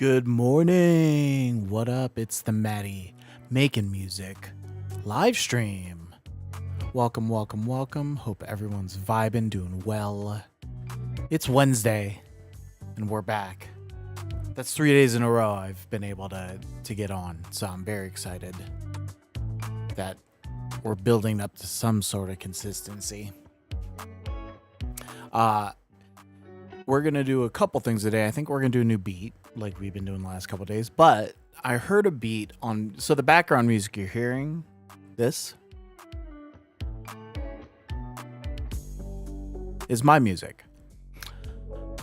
Good morning. What up? It's the Maddie making music live stream. Welcome, welcome, welcome. Hope everyone's vibing, doing well. It's Wednesday, and we're back. That's 3 days in a row I've been able to get on, so I'm very excited that we're building up to some sort of consistency. We're gonna do a couple things today. I think we're gonna do a new beat, like we've been doing the last couple days. But I heard a beat on. So the background music you're hearing, this is my music.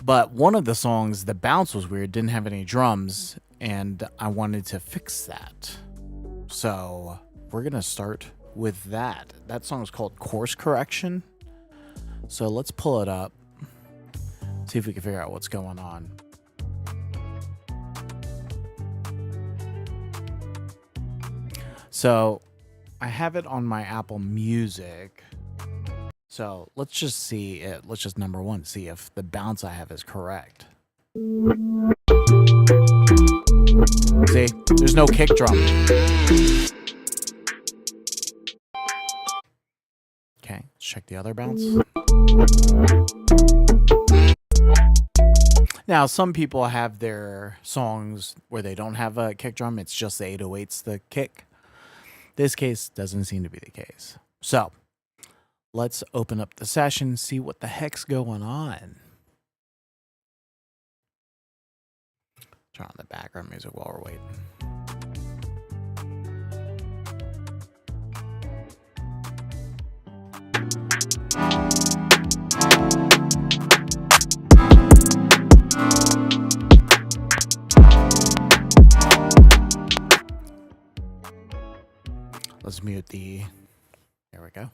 But one of the songs, the bounce was weird, didn't have any drums, and I wanted to fix that. So we're gonna start with that. That song is called Course Correction. So let's pull it up. See if we can figure out what's going on. So I have it on my Apple Music. So let's just see it. Let's just number one, see if the bounce I have is correct. See, there's no kick drum. Okay, let's check the other bounce. Now, some people have their songs where they don't have a kick drum. It's just the 808's the kick. This case doesn't seem to be the case. So let's open up the session, see what the heck's going on. Turn on the background music while we're waiting. Let's mute the. There we go.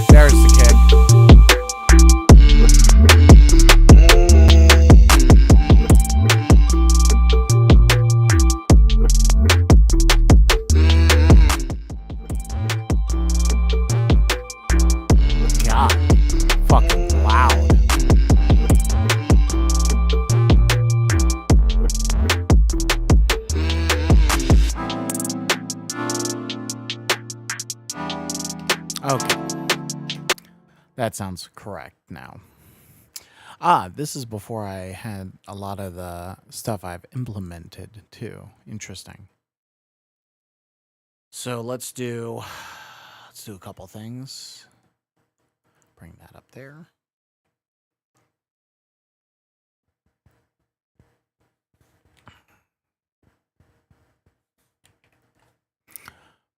There's the kick. Okay. That sounds correct now. This is before I had a lot of the stuff I've implemented too. Interesting. So let's do a couple things. Bring that up there.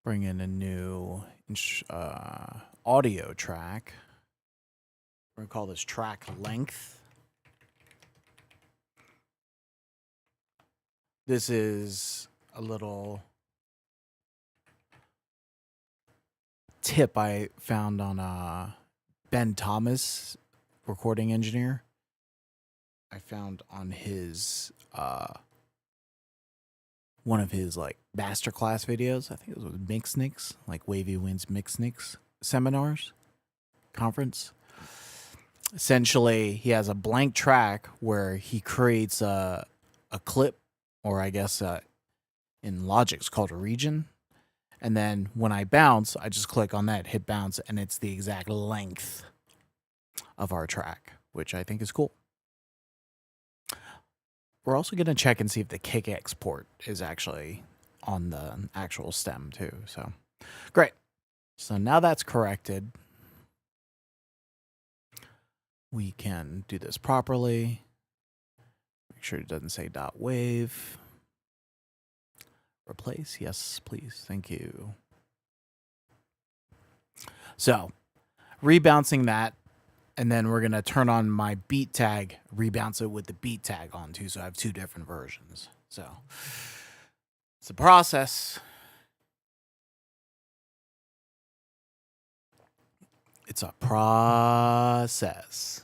Bring in a new audio track. We're going to call this track length. This is a little tip I found on Ben Thomas, recording engineer. I found on his one of his like masterclass videos. I think it was Mixnix, like Wavy Winds Mixnix seminars conference. Essentially, he has a blank track where he creates a clip, or I guess in Logic it's called a region. And then when I bounce, I just click on that, hit bounce, and it's the exact length of our track, which I think is cool. We're also going to check and see if the kick export is actually on the actual stem too. So great. So now that's corrected. We can do this properly. Make sure it doesn't say .wave. Replace. Yes, please. Thank you. So rebouncing that. And then we're going to turn on my beat tag, rebounce it with the beat tag on too. So I have two different versions. So it's a process. It's a process.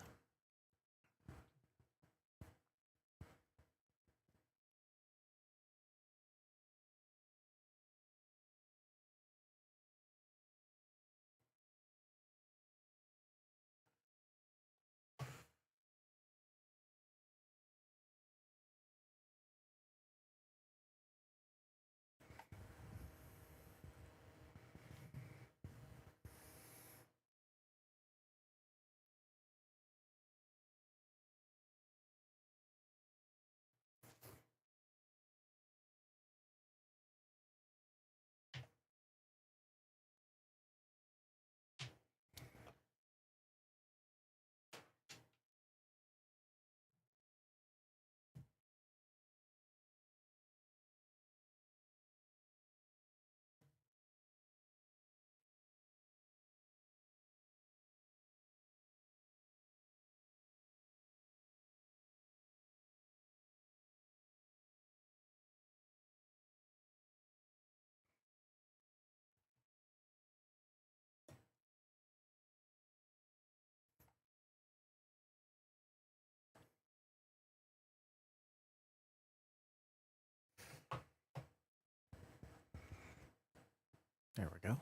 There we go.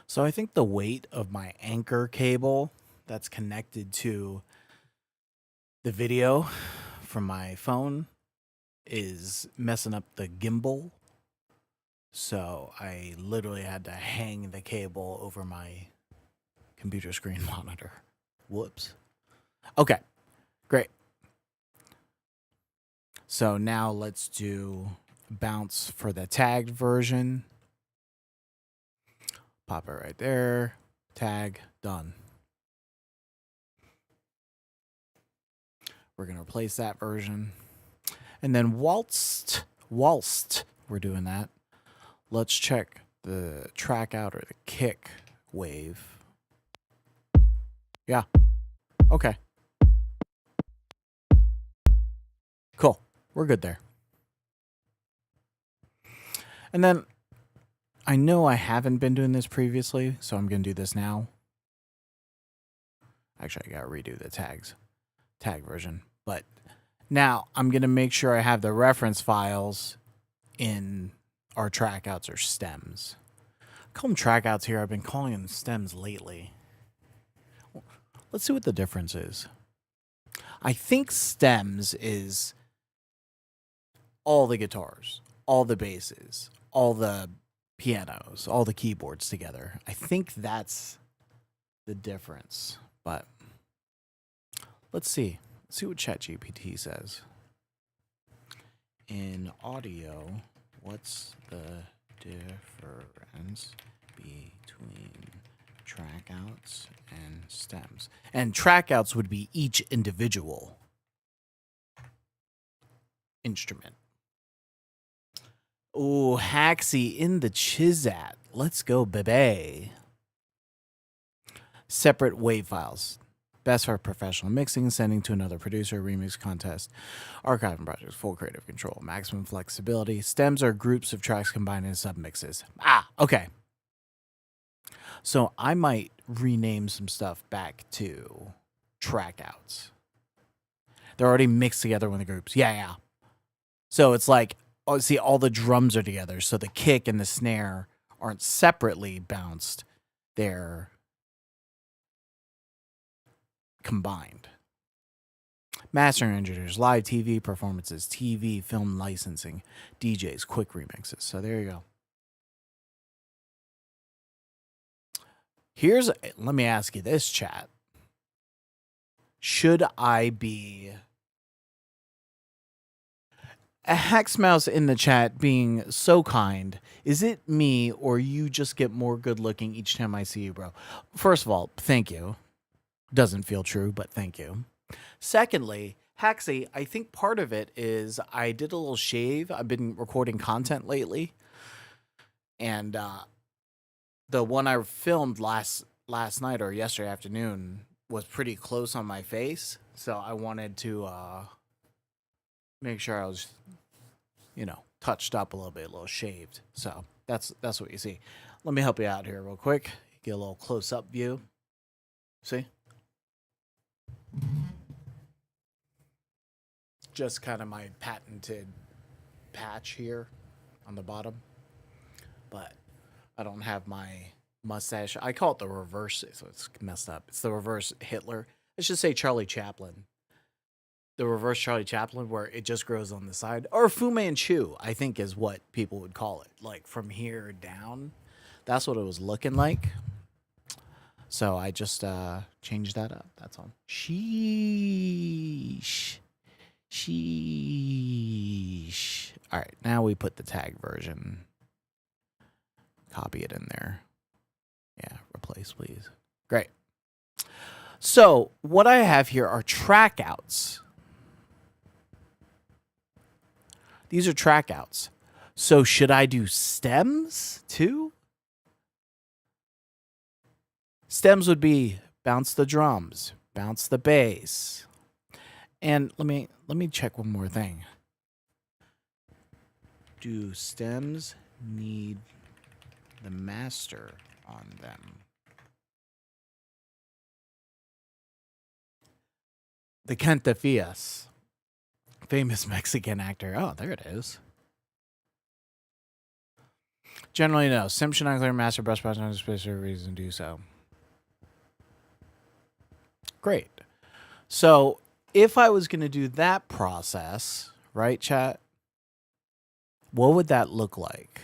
So I think the weight of my anchor cable that's connected to the video from my phone is messing up the gimbal. So I literally had to hang the cable over my computer screen monitor. Whoops. Okay, great. So now let's do bounce for the tagged version. Pop it right there. Tag, done. We're going to replace that version. And then whilst we're doing that, let's check the track out or the kick wave. Yeah. Okay. Cool. We're good there. And then I know I haven't been doing this previously, so I'm going to do this now. Actually, I got to redo the tag version. But now I'm going to make sure I have the reference files in our trackouts or stems. I call them trackouts here. I've been calling them stems lately. Let's see what the difference is. I think stems is all the guitars, all the basses, all the pianos, all the keyboards together. I think that's the difference. But let's see. Let's see what ChatGPT says. In audio, what's the difference between trackouts and stems? And trackouts would be each individual instrument. Oh, Haxie in the Chizat. Let's go, baby. Separate wave files. Best for professional mixing, sending to another producer, remix contest, archiving projects, full creative control, maximum flexibility. Stems are groups of tracks combined in submixes. Okay. So I might rename some stuff back to trackouts. They're already mixed together with the groups. Yeah. So it's like, see, all the drums are together. So the kick and the snare aren't separately bounced. They're combined. Mastering engineers, live TV performances, TV, film licensing, DJs, quick remixes. So there you go. Let me ask you this, chat. Should I be a Haxmouse in the chat being so kind? Is it me or you just get more good looking each time I see you, bro? First of all, thank you. Doesn't feel true, but thank you. Secondly, Haxie, I think part of it is I did a little shave. I've been recording content lately. And the one I filmed last night or yesterday afternoon was pretty close on my face. So I wanted to make sure I was, touched up a little bit, a little shaved. So that's what you see. Let me help you out here real quick. Get a little close-up view. See? Just kind of my patented patch here on the bottom. But I don't have my mustache. I call it the reverse, so it's messed up. It's the reverse Hitler. Let's just say Charlie Chaplin. The reverse Charlie Chaplin, where it just grows on the side. Or Fu Manchu, I think is what people would call it. Like from here down. That's what it was looking like. So I just changed that up. That's all. Sheesh. All right, now we put the tag version. Copy it in there. Yeah, replace, please. Great. So what I have here are trackouts. These are trackouts. So should I do stems too? Stems would be bounce the drums, bounce the bass. And let me check one more thing. Do stems need the master on them? The Cantafias, famous Mexican actor. Oh, there it is. Generally, no. Sim should not clear master bus pass on space for a reason to do so. Great. So if I was going to do that process, right, chat, what would that look like?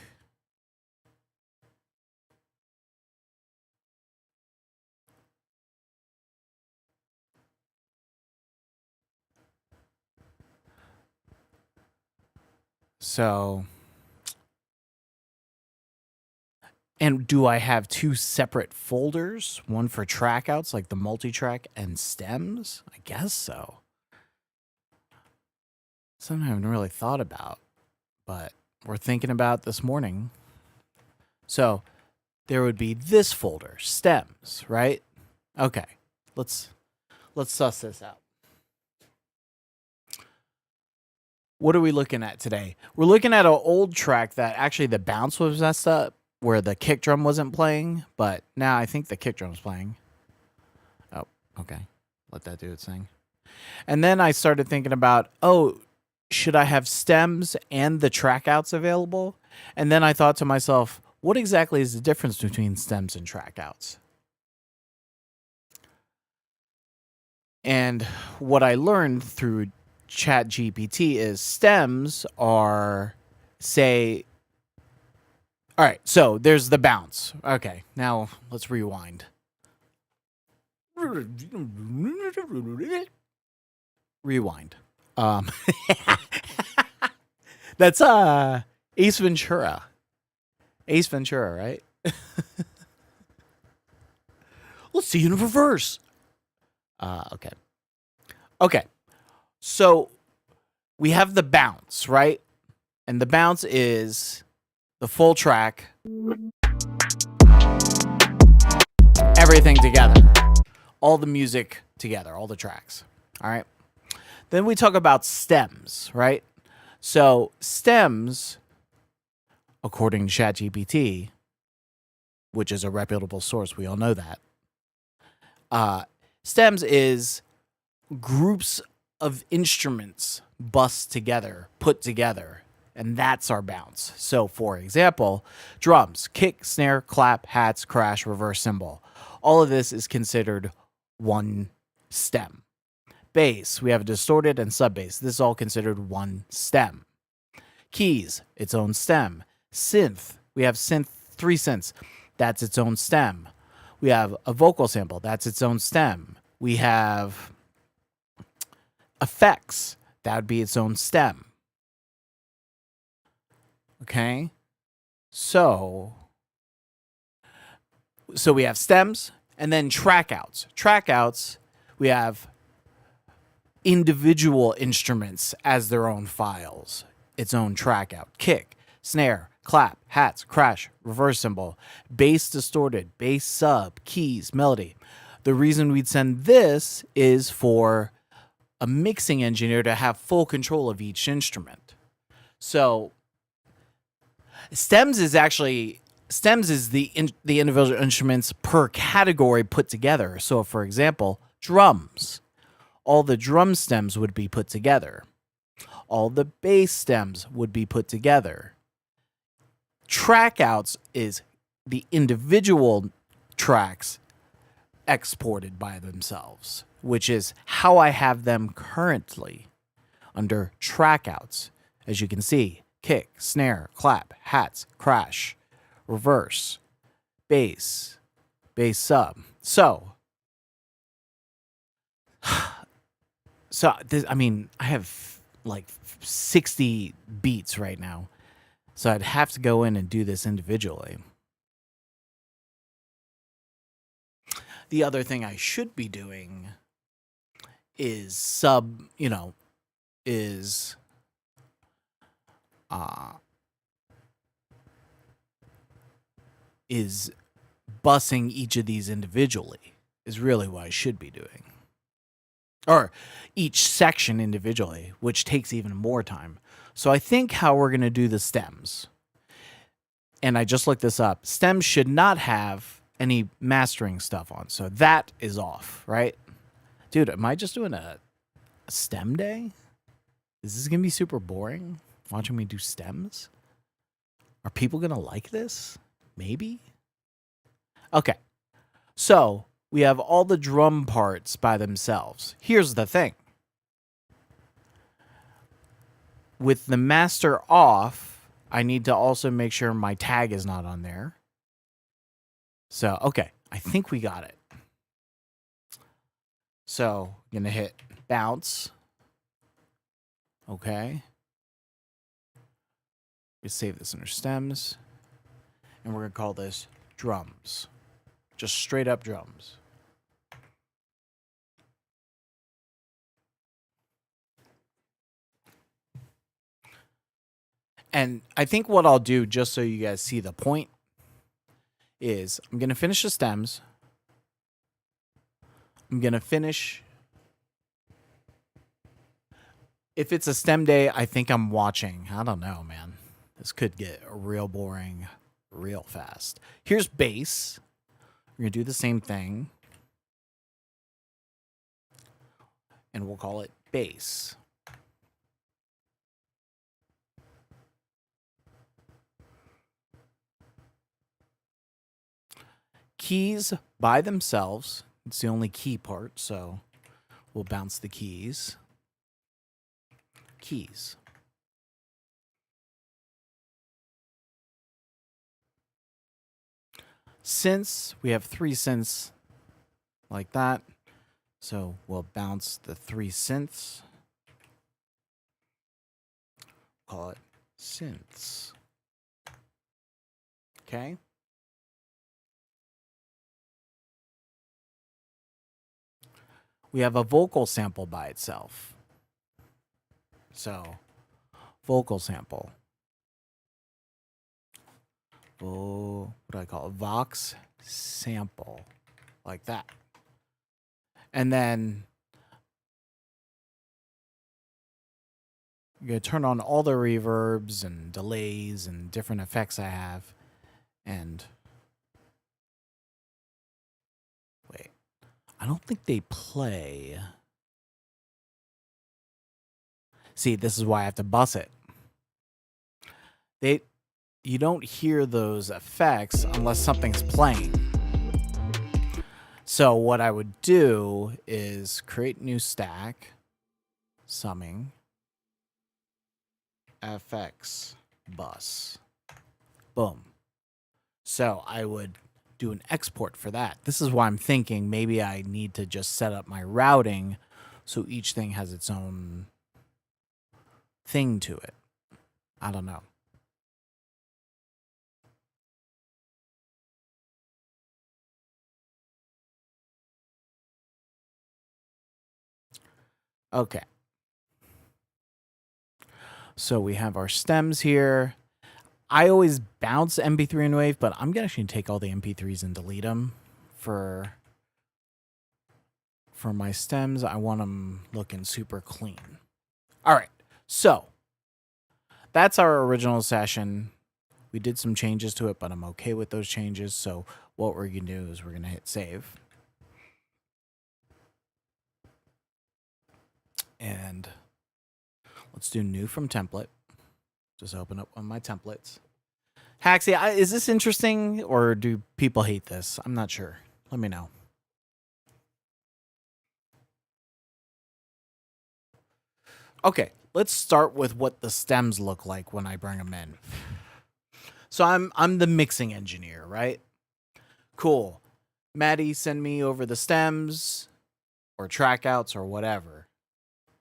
So, and do I have two separate folders? One for track outs, like the multi-track, and stems? I guess so. Something I haven't really thought about, but we're thinking about this morning. So there would be this folder, stems, right? Okay, let's suss this out. What are we looking at today? We're looking at an old track that actually the bounce was messed up, where the kick drum wasn't playing, but now I think the kick drum's playing. Oh, okay. Let that do its thing. And then I started thinking about, oh, should I have stems and the track outs available? And then I thought to myself, what exactly is the difference between stems and track outs? And what I learned through ChatGPT is stems are, say, all right, so there's the bounce. Okay, now let's rewind. Rewind. That's Ace Ventura. Ace Ventura, right? Let's see in reverse. Okay. Okay. So we have the bounce, right? And the bounce is the full track, everything together, all the music together, all the tracks. All right. Then we talk about stems, right? So stems, according to ChatGPT, which is a reputable source, we all know that. Stems is groups of instruments bussed together, put together, and that's our bounce. So, for example, drums, kick, snare, clap, hats, crash, reverse cymbal. All of this is considered one stem. Bass, we have distorted and sub bass. This is all considered one stem. Keys, its own stem. Synth, we have three synths. That's its own stem. We have a vocal sample. That's its own stem. We have effects. That would be its own stem. Okay? So we have stems and then track outs. Track outs, we have individual instruments as their own files. Its own track out. Kick, snare, clap, hats, crash, reverse cymbal, bass distorted, bass sub, keys, melody. The reason we'd send this is for a mixing engineer to have full control of each instrument. So stems is the individual instruments per category put together. So for example, drums, all the drum stems would be put together. All the bass stems would be put together. Track outs is the individual tracks exported by themselves, which is how I have them currently under track outs. As you can see, kick, snare, clap, hats, crash, reverse, bass, bass sub. So this, I mean, I have like 60 beats right now. So I'd have to go in and do this individually. The other thing I should be doing is is bussing each of these individually is really what I should be doing. Or each section individually, which takes even more time. So I think how we're going to do the stems, and I just looked this up, stems should not have any mastering stuff on. So that is off, right? Dude, am I just doing a stem day? Is this going to be super boring watching me do stems? Are people going to like this? Maybe? Okay. So we have all the drum parts by themselves. Here's the thing. With the master off, I need to also make sure my tag is not on there. So, okay. I think we got it. So, I'm going to hit bounce. Okay. We save this under stems. And we're going to call this drums. Just straight up drums. And I think what I'll do, just so you guys see the point, is I'm going to finish the stems. I'm going to finish. If it's a stem day, I think I'm watching. I don't know, man. This could get real boring real fast. Here's bass. We're going to do the same thing. And we'll call it bass. Keys by themselves. It's the only key part, so we'll bounce the keys. Keys. Synths, we have 3 synths like that. So we'll bounce the 3 synths. Call it synths. Okay. We have a vocal sample by itself. So, vocal sample. What do I call it? Vox sample. Like that. And then you're going to turn on all the reverbs and delays and different effects I have. And wait, I don't think they play. See, this is why I have to bus it. You don't hear those effects unless something's playing. So what I would do is create new stack, summing, FX bus. Boom. So I would do an export for that. This is why I'm thinking maybe I need to just set up my routing so each thing has its own thing to it. I don't know. Okay. So we have our stems here. I always bounce MP3 and Wave, but I'm going to actually take all the MP3s and delete them for my stems. I want them looking super clean. All right. So that's our original session. We did some changes to it, but I'm okay with those changes. So what we're going to do is we're going to hit save. And let's do new from template. Just open up one of my templates. Haxie, is this interesting or do people hate this? I'm not sure. Let me know. Okay, let's start with what the stems look like when I bring them in. So I'm the mixing engineer, right? Cool. Maddie, send me over the stems or trackouts or whatever.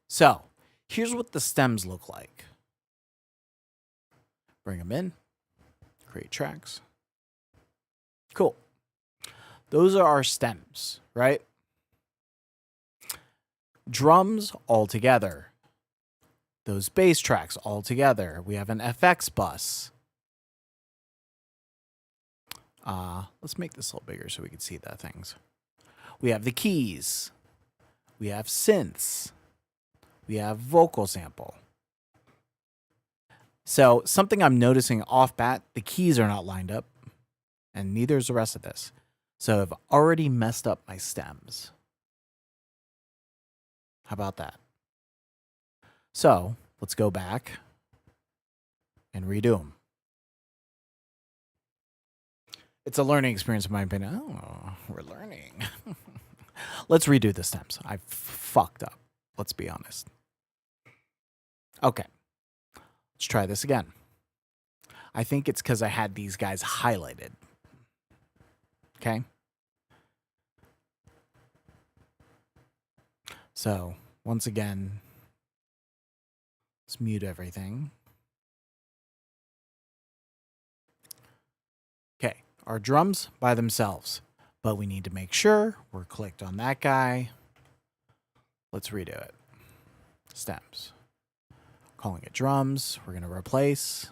So here's what the stems look like. Bring them in. Create tracks. Cool. Those are our stems, right? Drums all together. Those bass tracks all together. We have an FX bus. Let's make this a little bigger so we can see the things. We have the keys. We have synths. We have vocal sample. So something I'm noticing off bat, the keys are not lined up, and neither is the rest of this. So I've already messed up my stems. How about that? So let's go back and redo them. It's a learning experience in my opinion. Oh, we're learning. Let's redo the stems. I fucked up. Let's be honest. Okay. Let's try this again. I think it's because I had these guys highlighted. Okay. So, once again, let's mute everything. Okay, our drums by themselves, but we need to make sure we're clicked on that guy. Let's redo it. Stems. Calling it drums. We're going to replace.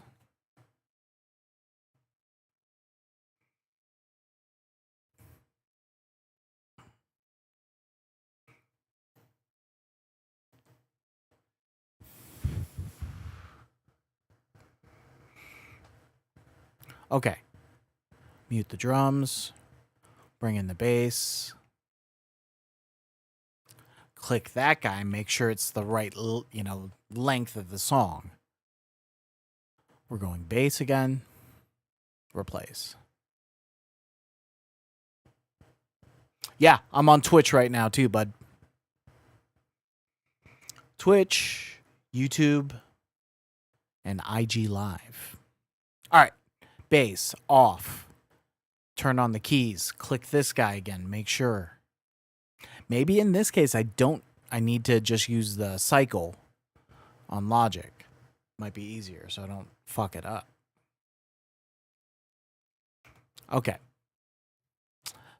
Okay. Mute the drums. Bring in the bass. Click that guy. Make sure it's the right, length of the song. We're going bass again. Replace. Yeah, I'm on Twitch right now too, bud. Twitch, YouTube, and IG Live. All right. Bass off. Turn on the keys. Click this guy again. Make sure. Maybe in this case, I need to just use the cycle on Logic. Might be easier so I don't fuck it up. Okay.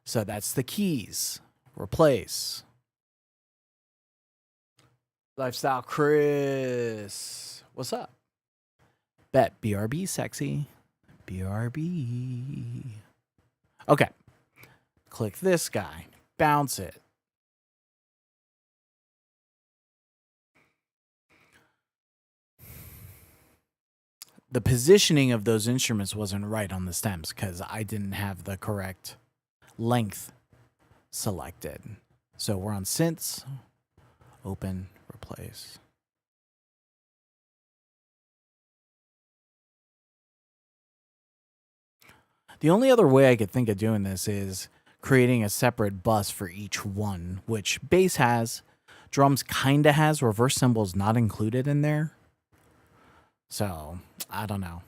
So that's the keys. Replace. Lifestyle Chris. What's up? Bet. BRB sexy. BRB. Okay. Click this guy. Bounce it. The positioning of those instruments wasn't right on the stems because I didn't have the correct length selected. So we're on synths. Open, replace. The only other way I could think of doing this is creating a separate bus for each one, which bass has, drums kind of has, reverse cymbals not included in there. So, I don't know.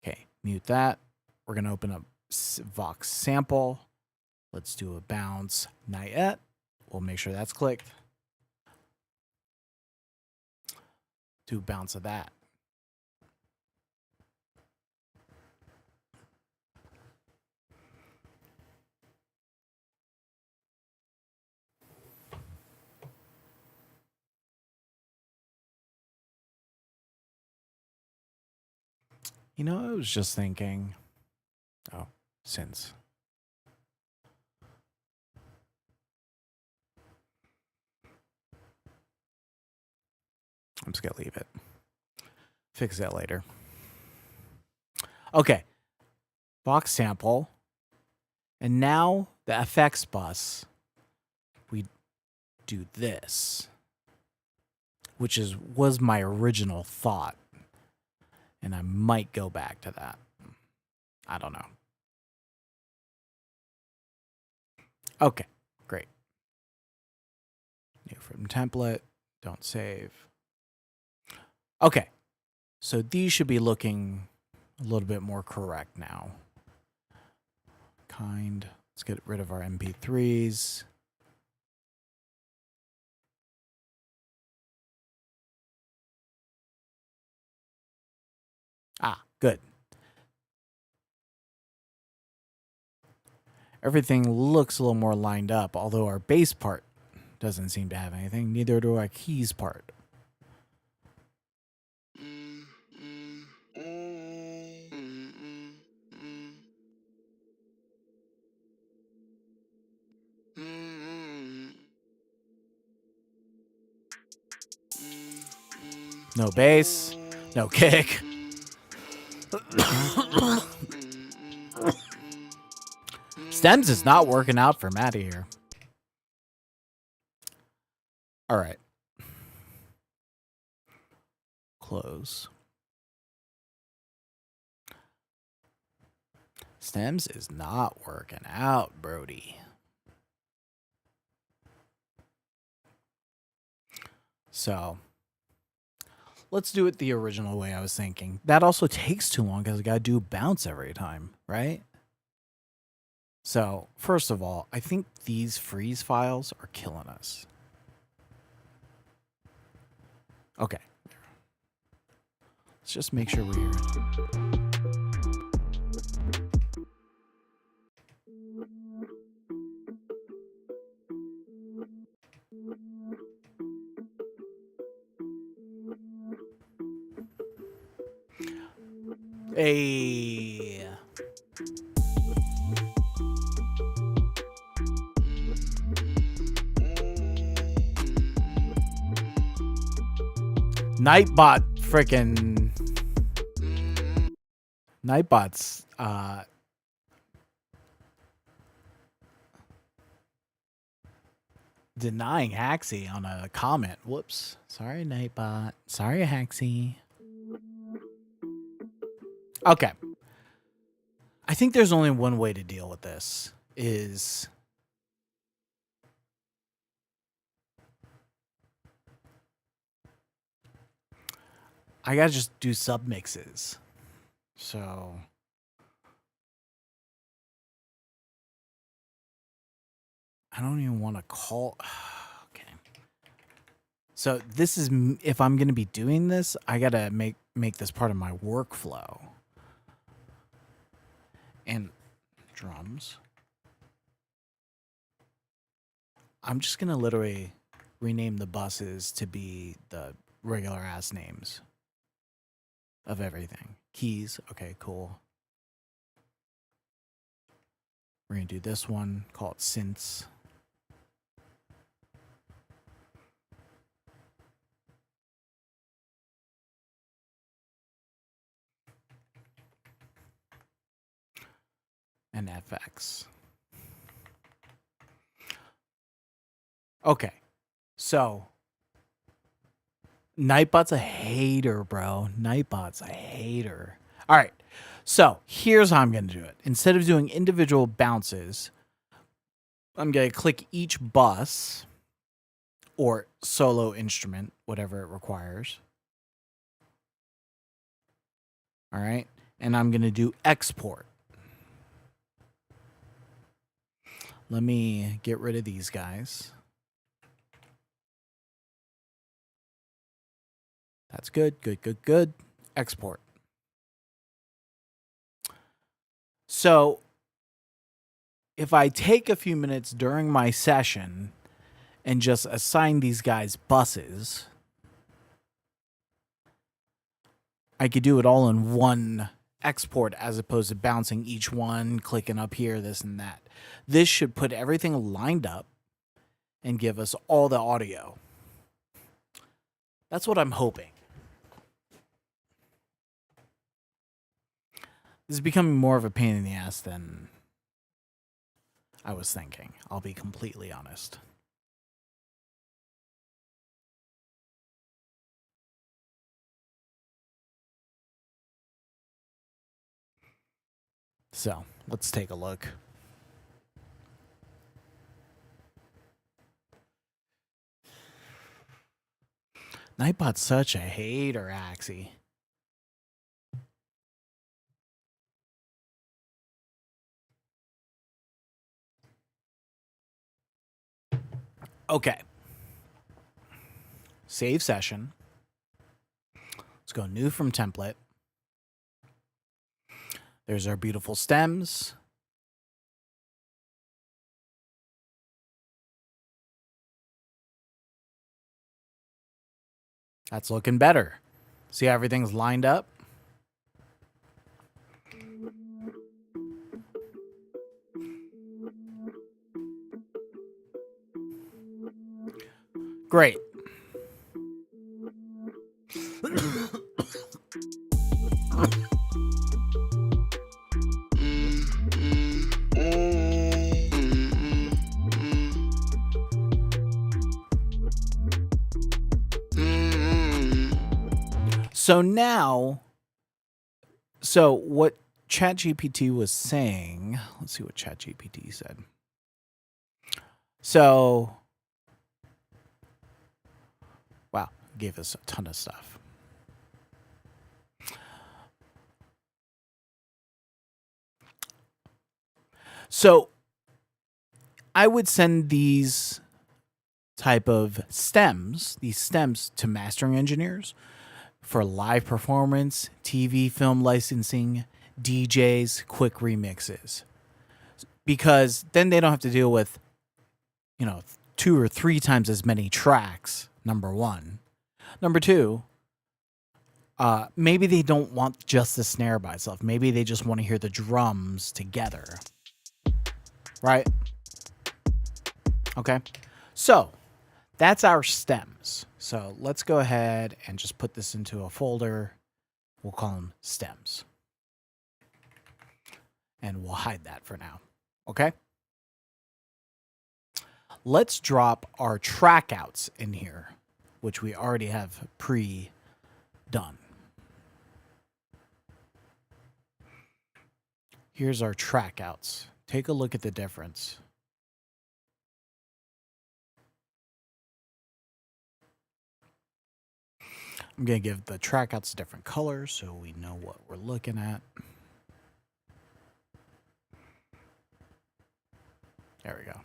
Okay, mute that. We're going to open up Vox sample. Let's do a bounce. Not yet. We'll make sure that's clicked. Do a bounce of that. You know, I was just thinking. Oh, synths. I'm just going to leave it. Fix that later. Okay. Vox sample. And now the FX bus, we do this, which was my original thought. And I might go back to that. I don't know. Okay, great. New from template. Don't save. Okay, so these should be looking a little bit more correct now. Let's get rid of our MP3s. Ah, good. Everything looks a little more lined up, although our bass part doesn't seem to have anything. Neither do our keys part. No bass, no kick. Stems is not working out for Matty here. All right. Close. Stems is not working out, Brody. So let's do it the original way I was thinking. That also takes too long because I got to do bounce every time, right? So first of all, I think these freeze files are killing us. Okay. Let's just make sure we're here. Hey. Nightbot frickin' Nightbot's denying Haxie on a comment. Whoops. Sorry, Nightbot. Sorry, Haxie. Okay. I think there's only one way to deal with this is I gotta just do submixes. So I don't even want to call. Okay. So this is, if I'm going to be doing this, I got to make this part of my workflow. And drums. I'm just going to literally rename the buses to be the regular ass names of everything. Keys. Okay, cool. We're going to do this one, call it synths. And FX. Okay, so Nightbot's a hater, bro. Nightbot's a hater. All right, so here's how I'm going to do it. Instead of doing individual bounces, I'm going to click each bus or solo instrument, whatever it requires. All right, and I'm going to do export. Let me get rid of these guys. That's good, good, good, good. Export. So if I take a few minutes during my session and just assign these guys buses, I could do it all in one export as opposed to bouncing each one, clicking up here, this and that. This should put everything lined up and give us all the audio. That's what I'm hoping. This is becoming more of a pain in the ass than I was thinking. I'll be completely honest. So, let's take a look. Nightbot's such a hater, Axie. Okay. Save session. Let's go new from template. There's our beautiful stems. That's looking better. See how everything's lined up? Great. So now, what ChatGPT was saying, let's see what ChatGPT said. So, wow, gave us a ton of stuff. So, I would send these type of stems, to mastering engineers for live performance, TV, film licensing, DJs, quick remixes. Because then they don't have to deal with, 2 or 3 times as many tracks, number one. Number two, maybe they don't want just the snare by itself. Maybe they just want to hear the drums together. Right? Okay. So, that's our stems. So, let's go ahead and just put this into a folder. We'll call them stems. And we'll hide that for now. Okay? Let's drop our track outs in here, which we already have pre-done. Here's our track outs. Take a look at the difference. I'm going to give the track outs different colors so we know what we're looking at. There we go.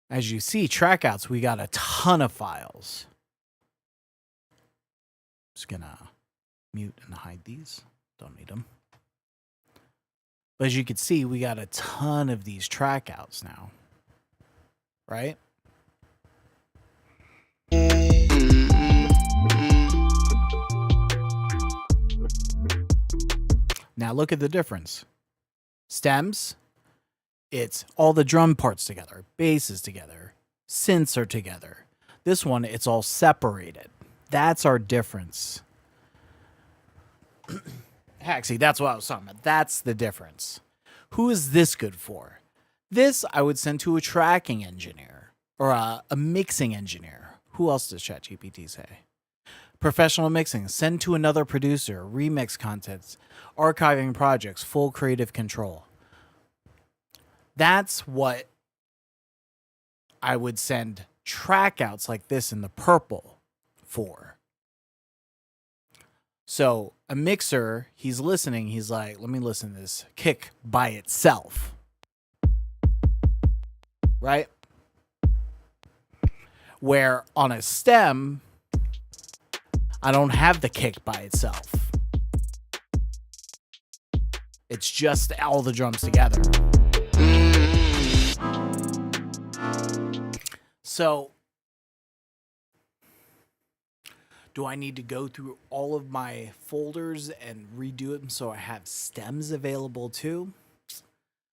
As you see, track outs, we got a ton of files. Just going to mute and hide these. Don't need them. But as you can see, we got a ton of these track outs now. Right? Now look at the difference. Stems, it's all the drum parts together, basses together, synths are together. This one, it's all separated. That's our difference. Actually, that's what I was talking about. That's the difference. Who is this good for? This I would send to a tracking engineer or a mixing engineer. Who else does ChatGPT say? Professional mixing, send to another producer, remix contents, archiving projects, full creative control. That's what I would send track outs like this in the purple for. So a mixer, he's listening. He's like, let me listen to this kick by itself. Right? Where on a stem, I don't have the kick by itself. It's just all the drums together. So, do I need to go through all of my folders and redo them so I have stems available too?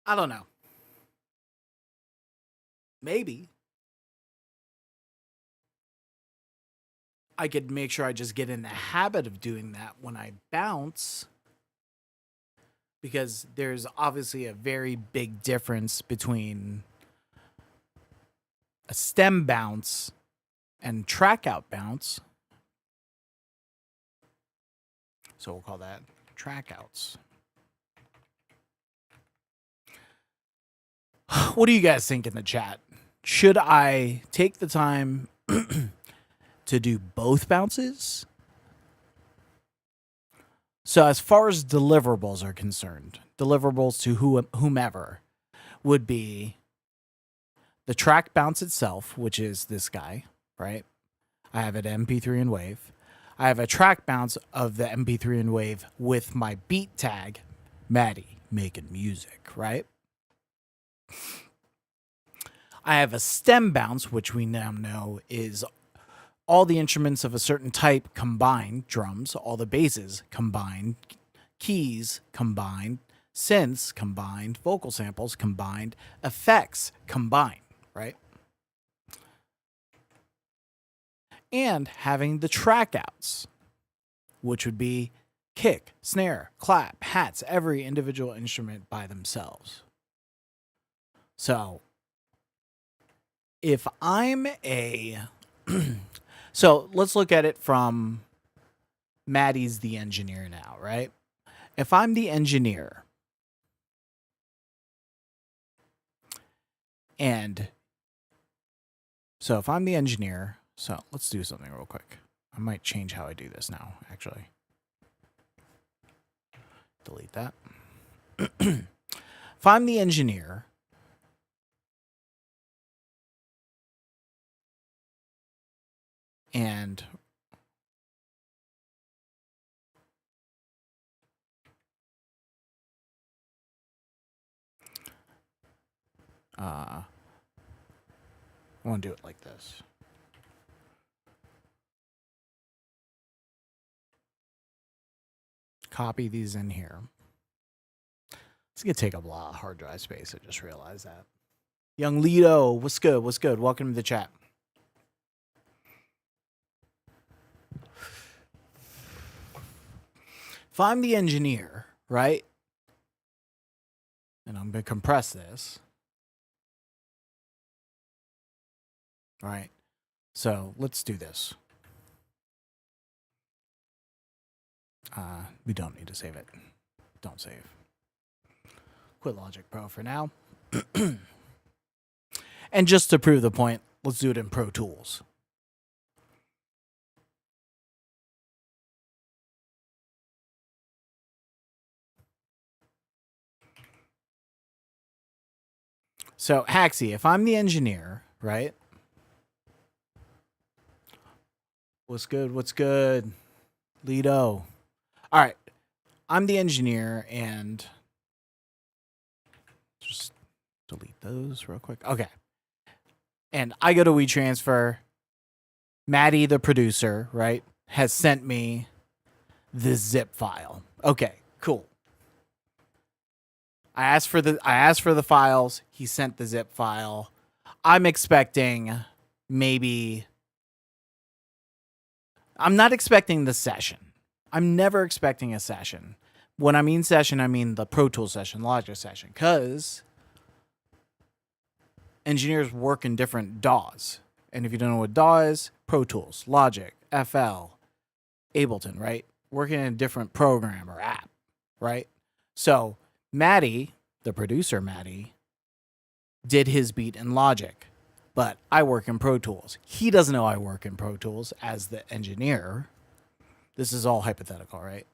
I don't know. Maybe. I could make sure I just get in the habit of doing that when I bounce, because there's obviously a very big difference between a stem bounce and track out bounce. So we'll call that track outs. What do you guys think in the chat? Should I take the time to do both bounces? So as far as deliverables are concerned, deliverables to whomever would be the track bounce itself, which is this guy, right? I have it MP3 and Wave. I have a track bounce of the MP3 and Wave with my beat tag, Maddie making music, right? I have a stem bounce, which we now know is all the instruments of a certain type combined, drums, all the basses combined, keys combined, synths combined, vocal samples combined, effects combined, right? And having the track outs, which would be kick, snare, clap, hats, every individual instrument by themselves. So if I'm a... So let's look at it from Maddie's the engineer now, right? if I'm the engineer and so if I'm the engineer, so let's do something real quick. I might change how I do this now, actually. Delete that. If I'm the engineer and I want to do it like this. Copy these in here. It's going to take up a lot of hard drive space. I just realized that. Young Lido, what's good? What's good? Welcome to the chat. If I'm the engineer, right? And I'm going to compress this. All right. So let's do this. We don't need to save it. Don't save. Quit Logic Pro for now. And just to prove the point, let's do it in Pro Tools. So, Haxie, if I'm the engineer, right? What's good? What's good? Lido. All right. I'm the engineer and just delete those real quick. Okay. And I go to WeTransfer. Maddie, the producer, right, has sent me this zip file. Okay, cool. I asked for the files. He sent the zip file. I'm expecting maybe. I'm not expecting the session. I'm never expecting a session. When I mean session, I mean the Pro Tools session, Logic session, because engineers work in different DAWs. And if you don't know what DAW is, Pro Tools, Logic, FL, Ableton, right? Working in a different program or app, right? So Maddie, the producer Maddie, did his beat in Logic, but I work in Pro Tools. He doesn't know I work in Pro Tools as the engineer. This is all hypothetical, right?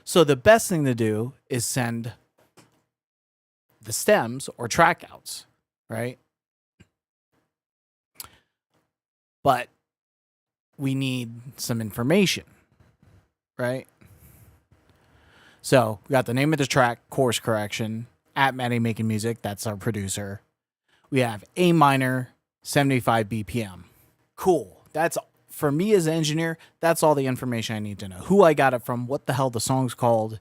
So the best thing to do is send the stems or track outs, right? But we need some information, right? So we got the name of the track, course correction, at Maddie Making Music. That's our producer. We have A minor, 75 BPM. Cool. That's, for me as an engineer, that's all the information I need to know. Who I got it from, what the hell the song's called,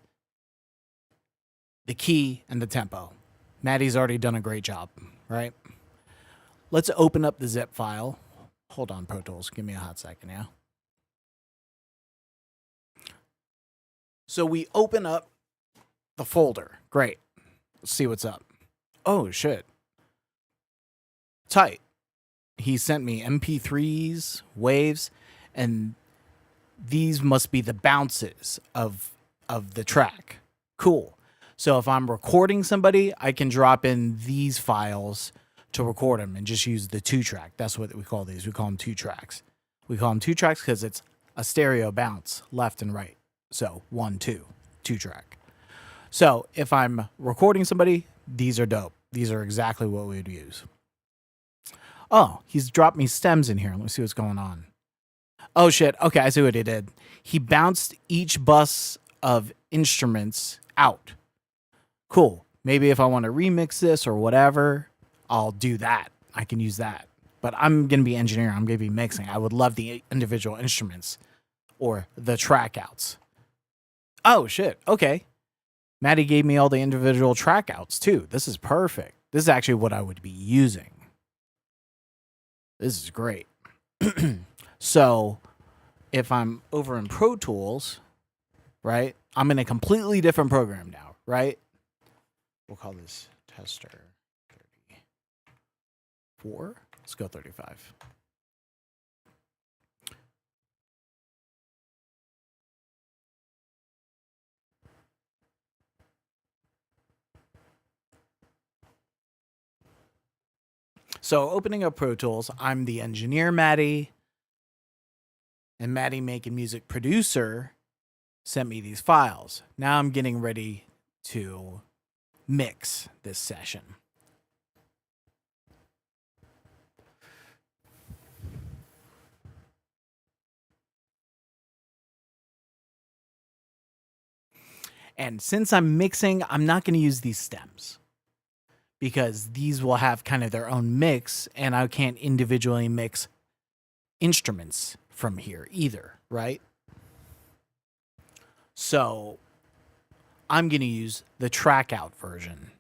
the key, and the tempo. Maddie's already done a great job, right? Let's open up the zip file. Hold on, Pro Tools. Give me a hot second, yeah? So we open up the folder. Great. Let's see what's up. Oh, shit. Tight. He sent me MP3s, waves, and these must be the bounces of the track. Cool. So if I'm recording somebody, I can drop in these files to record them and just use the 2-track. That's what we call these. We call them 2 tracks. We call them 2 tracks because it's a stereo bounce left and right. So 1, 2, 2-track. So if I'm recording somebody, these are dope. These are exactly what we would use. Oh, he's dropped me stems in here. Let me see what's going on. Oh, shit. Okay, I see what he did. He bounced each bus of instruments out. Cool. Maybe if I want to remix this or whatever, I'll do that. I can use that. But I'm going to be engineering. I'm going to be mixing. I would love the individual instruments or the track outs. Oh, shit. Okay. Maddie gave me all the individual track outs, too. This is perfect. This is actually what I would be using. This is great. So if I'm over in Pro Tools, right, I'm in a completely different program now, right? We'll call this tester 34. Let's go 35. So opening up Pro Tools, I'm the engineer, Maddie, and Maddie Making Music producer sent me these files. Now I'm getting ready to mix this session. And since I'm mixing, I'm not going to use these stems because these will have kind of their own mix, and I can't individually mix instruments from here either, right? So I'm going to use the track out version.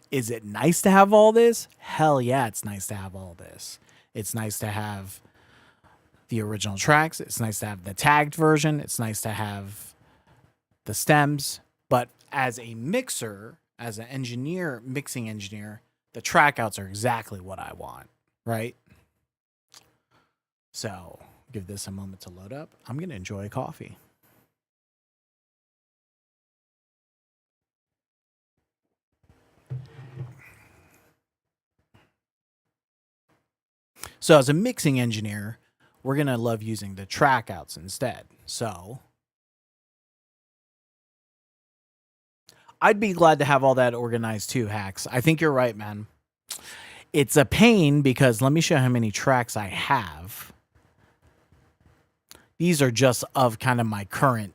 Is it nice to have all this? Hell yeah, it's nice to have all this. It's nice to have the original tracks. It's nice to have the tagged version. It's nice to have the stems. But as a mixer, as an engineer, mixing engineer, the track outs are exactly what I want, right? So give this a moment to load up. I'm going to enjoy coffee. So as a mixing engineer, we're going to love using the track outs instead. So I'd be glad to have all that organized too, Hacks. I think you're right, man. It's a pain because let me show you how many tracks I have. These are just of kind of my current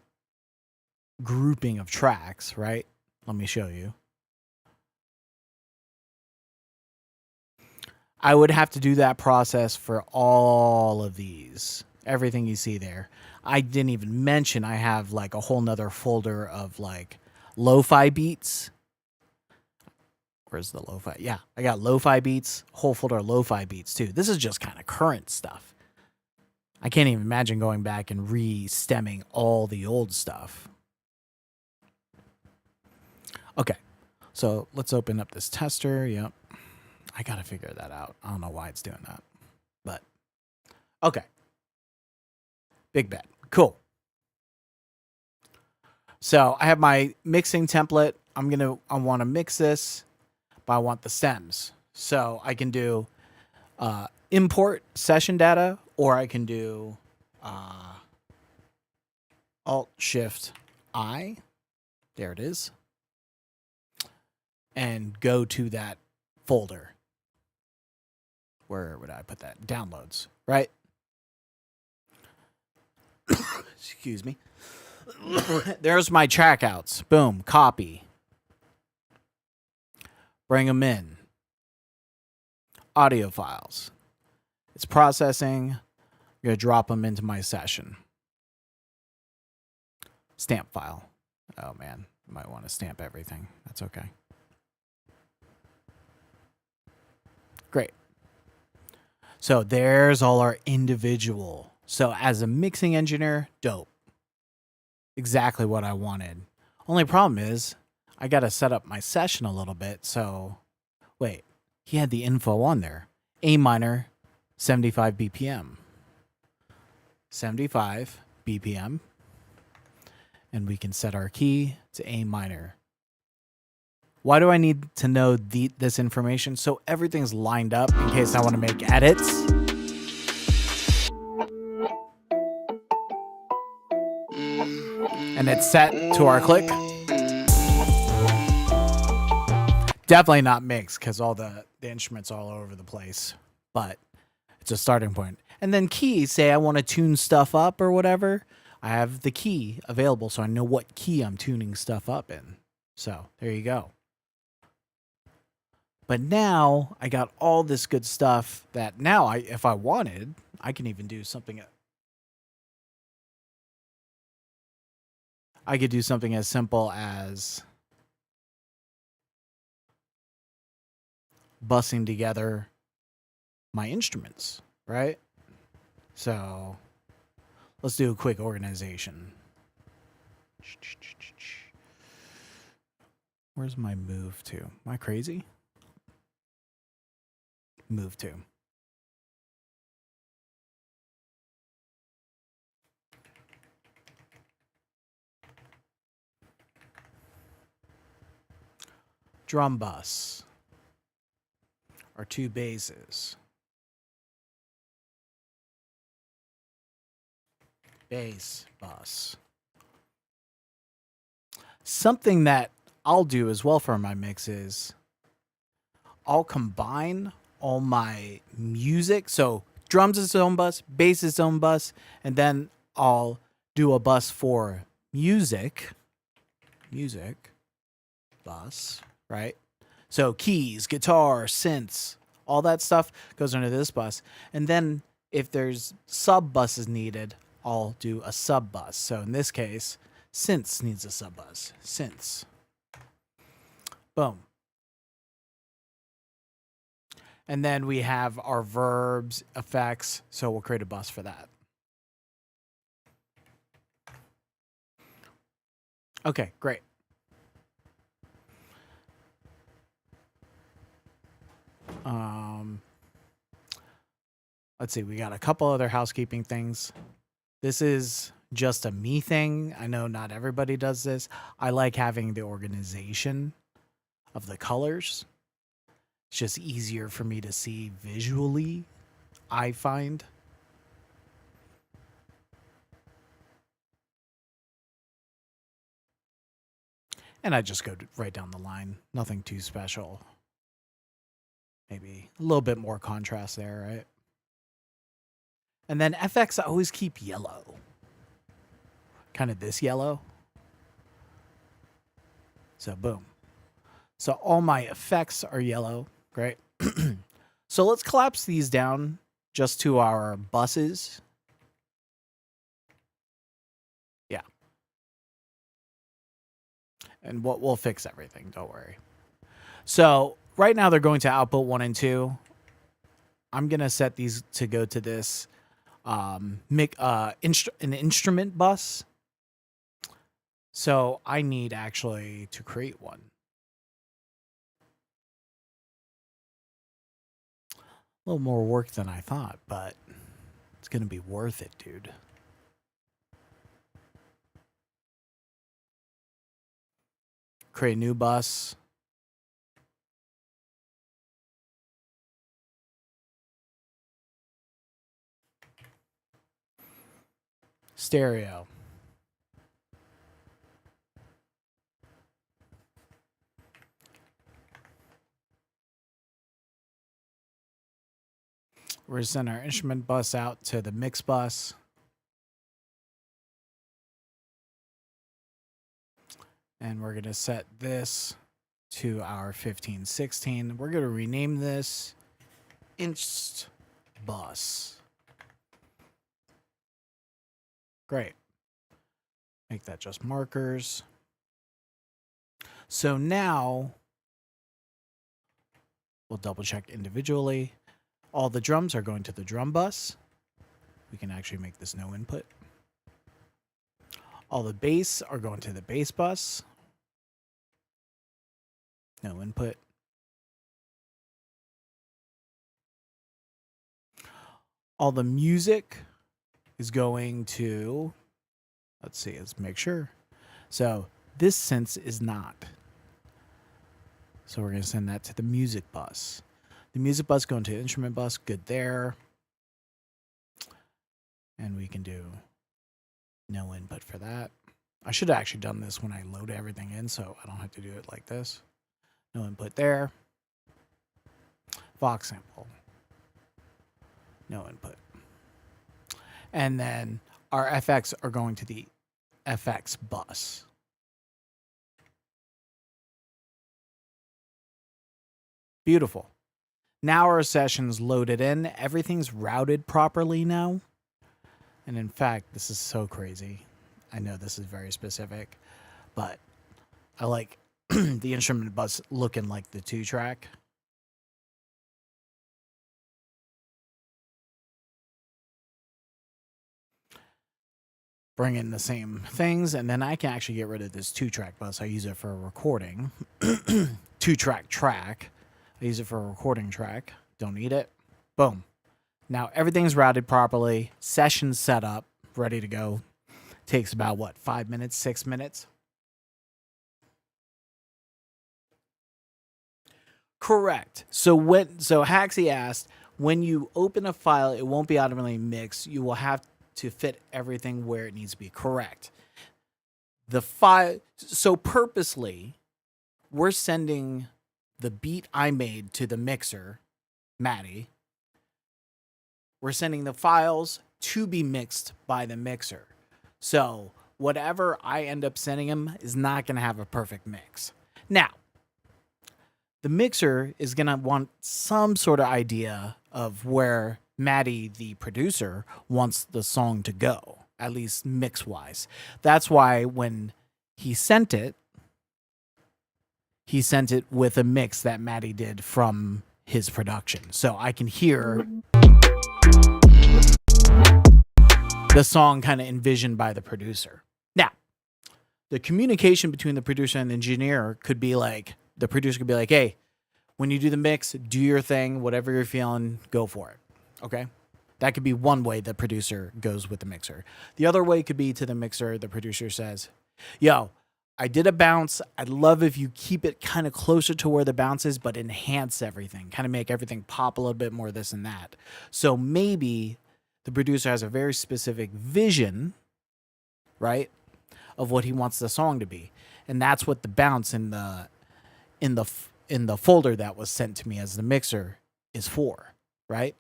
grouping of tracks, right? Let me show you. I would have to do that process for all of these. Everything you see there. I didn't even mention I have like a whole nother folder of like lo-fi beats. Where's the lo-fi? Yeah, I got lo-fi beats, whole folder of lo-fi beats too. This is just kind of current stuff. I can't even imagine going back and re-stemming all the old stuff. Okay, so let's open up this tester. Yep. I got to figure that out. I don't know why it's doing that, but okay. Big bet. Cool. So I have my mixing template. I want to mix this, but I want the stems. So I can do import session data, or I can do Alt-Shift-I. There it is. And go to that folder. Where would I put that? Downloads, right? Excuse me. There's my track outs. Boom, copy. Bring them in. Audio files. It's processing. I'm going to drop them into my session. Stamp file. Oh, man. I might want to stamp everything. That's okay. Great. So there's all our individual. So as a mixing engineer, dope. Exactly what I wanted. Only problem is I got to set up my session a little bit. So wait, he had the info on there. A minor, 75 BPM. 75 BPM. And we can set our key to A minor. Why do I need to know this information? So everything's lined up in case I want to make edits. And it's set to our click. Definitely not mixed because all the instruments are all over the place. But it's a starting point. And then keys, say I want to tune stuff up or whatever. I have the key available so I know what key I'm tuning stuff up in. So there you go. But now I got all this good stuff that now if I wanted, I can even do something. I could do something as simple as bussing together my instruments, right? So let's do a quick organization. Where's my move to? Am I crazy? Move to. drum bus. Our two basses. Bass bus. Something that I'll do as well for my mix is I'll combine all my music. So drums is its own bus, bass is its own bus, and then I'll do a bus for music. Music bus, right? So keys, guitar, synths, all that stuff goes under this bus. And then if there's sub buses needed, I'll do a sub bus. So in this case, synths needs a sub bus. Synths. Boom. And then we have our verbs, effects. So we'll create a bus for that. Okay, great. Let's see. We got a couple other housekeeping things. This is just a me thing. I know not everybody does this. I like having the organization of the colors. It's just easier for me to see visually, I find. And I just go right down the line. Nothing too special. Maybe a little bit more contrast there, right? And then FX, I always keep yellow. Kind of this yellow. So boom. So all my effects are yellow. Great. So let's collapse these down just to our buses. Yeah. And we'll fix everything. Don't worry. So right now they're going to output 1 and 2. I'm going to set these to go to this an instrument bus. So I need actually to create one. A little more work than I thought, but it's going to be worth it, dude. Create a new bus. Stereo. We're going to send our instrument bus out to the mix bus. And we're going to set this to our 1516. We're going to rename this Inst Bus. Great. Make that just markers. So now we'll double check individually. All the drums are going to the drum bus. We can actually make this no input. All the bass are going to the bass bus. No input. All the music is going to, let's see, let's make sure. So this synth is not. So we're going to send that to the music bus. The music bus going to the instrument bus, good there. And we can do no input for that. I should have actually done this when I load everything in, so I don't have to do it like this. No input there. Vox sample. No input. And then our FX are going to the FX bus. Beautiful. Now our session's loaded in. Everything's routed properly now. And in fact, this is so crazy. I know this is very specific, but I like the instrument bus looking like the 2-track. Bring in the same things, and then I can actually get rid of this 2-track bus. I use it for a recording. 2-track track. I use it for a recording track. Don't need it. Boom. Now everything's routed properly. Session set up, ready to go. Takes about, what, 5 minutes, 6 minutes? Correct. So Haxie asked, when you open a file, it won't be automatically mixed. You will have to fit everything where it needs to be. Correct. The file. So purposely, we're sending the beat I made to the mixer, Maddie. We're sending the files to be mixed by the mixer. So whatever I end up sending him is not going to have a perfect mix. Now, the mixer is going to want some sort of idea of where Maddie, the producer, wants the song to go, at least mix-wise. That's why when he sent it with a mix that Maddie did from his production. So I can hear the song kind of envisioned by the producer. Now, the communication between the producer and the engineer could be like, the producer could be like, hey, when you do the mix, do your thing, whatever you're feeling, go for it. Okay? That could be one way the producer goes with the mixer. The other way could be to the mixer, the producer says, yo, I did a bounce. I'd love if you keep it kind of closer to where the bounce is, but enhance everything, kind of make everything pop a little bit more, this and that. So maybe the producer has a very specific vision, right, of what he wants the song to be. And that's what the bounce in the folder that was sent to me as the mixer is for, right?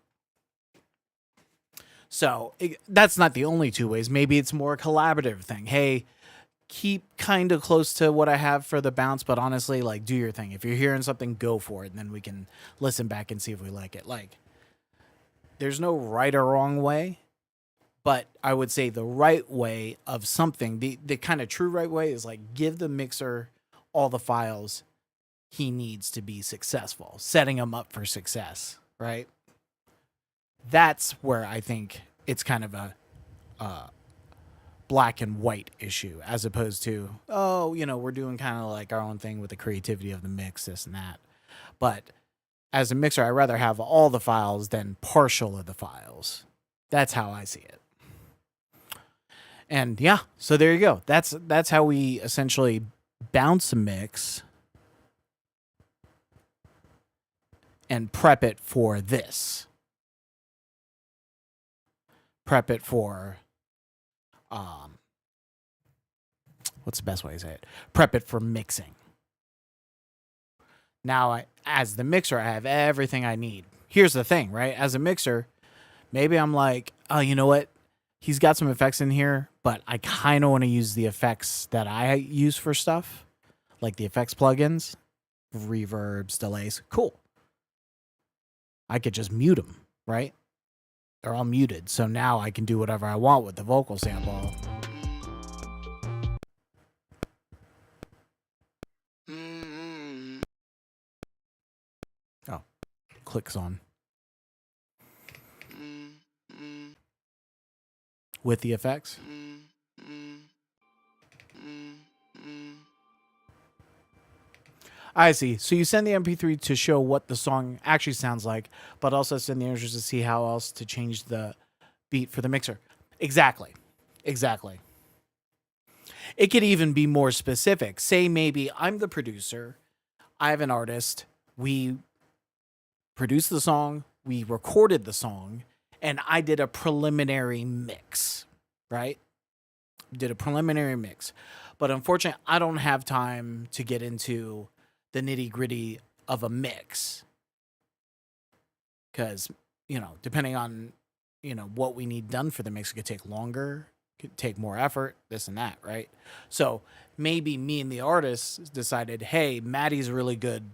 So that's not the only two ways. Maybe it's more a collaborative thing. Hey, keep kind of close to what I have for the bounce, but honestly, like, do your thing. If you're hearing something, go for it, and then we can listen back and see if we like it. Like, there's no right or wrong way, but I would say the right way of something, the kind of true right way is like give the mixer all the files he needs to be successful, setting him up for success, right? That's where I think it's kind of a black and white issue, as opposed to, oh, we're doing kind of like our own thing with the creativity of the mix, this and that. But as a mixer, I'd rather have all the files than partial of the files. That's how I see it. And yeah, so there you go. That's how we essentially bounce a mix and prep it for this. Prep it for, what's the best way to say it? Prep it for mixing. Now, as the mixer, I have everything I need. Here's the thing, right? As a mixer, maybe I'm like, oh, you know what? He's got some effects in here, but I kind of want to use the effects that I use for stuff, like the effects plugins, reverbs, delays. Cool. I could just mute them, right? They're all muted. So now I can do whatever I want with the vocal sample. Oh, clicks on. With the effects. I see. So you send the MP3 to show what the song actually sounds like, but also send the images to see how else to change the beat for the mixer. Exactly. It could even be more specific. Say maybe I'm the producer, I have an artist, we produced the song, we recorded the song, and I did a preliminary mix, right? Did a preliminary mix. But unfortunately, I don't have time to get into the nitty-gritty of a mix. Because, depending on, what we need done for the mix, it could take longer, could take more effort, this and that, right? So maybe me and the artist decided, hey, Maddie's a really good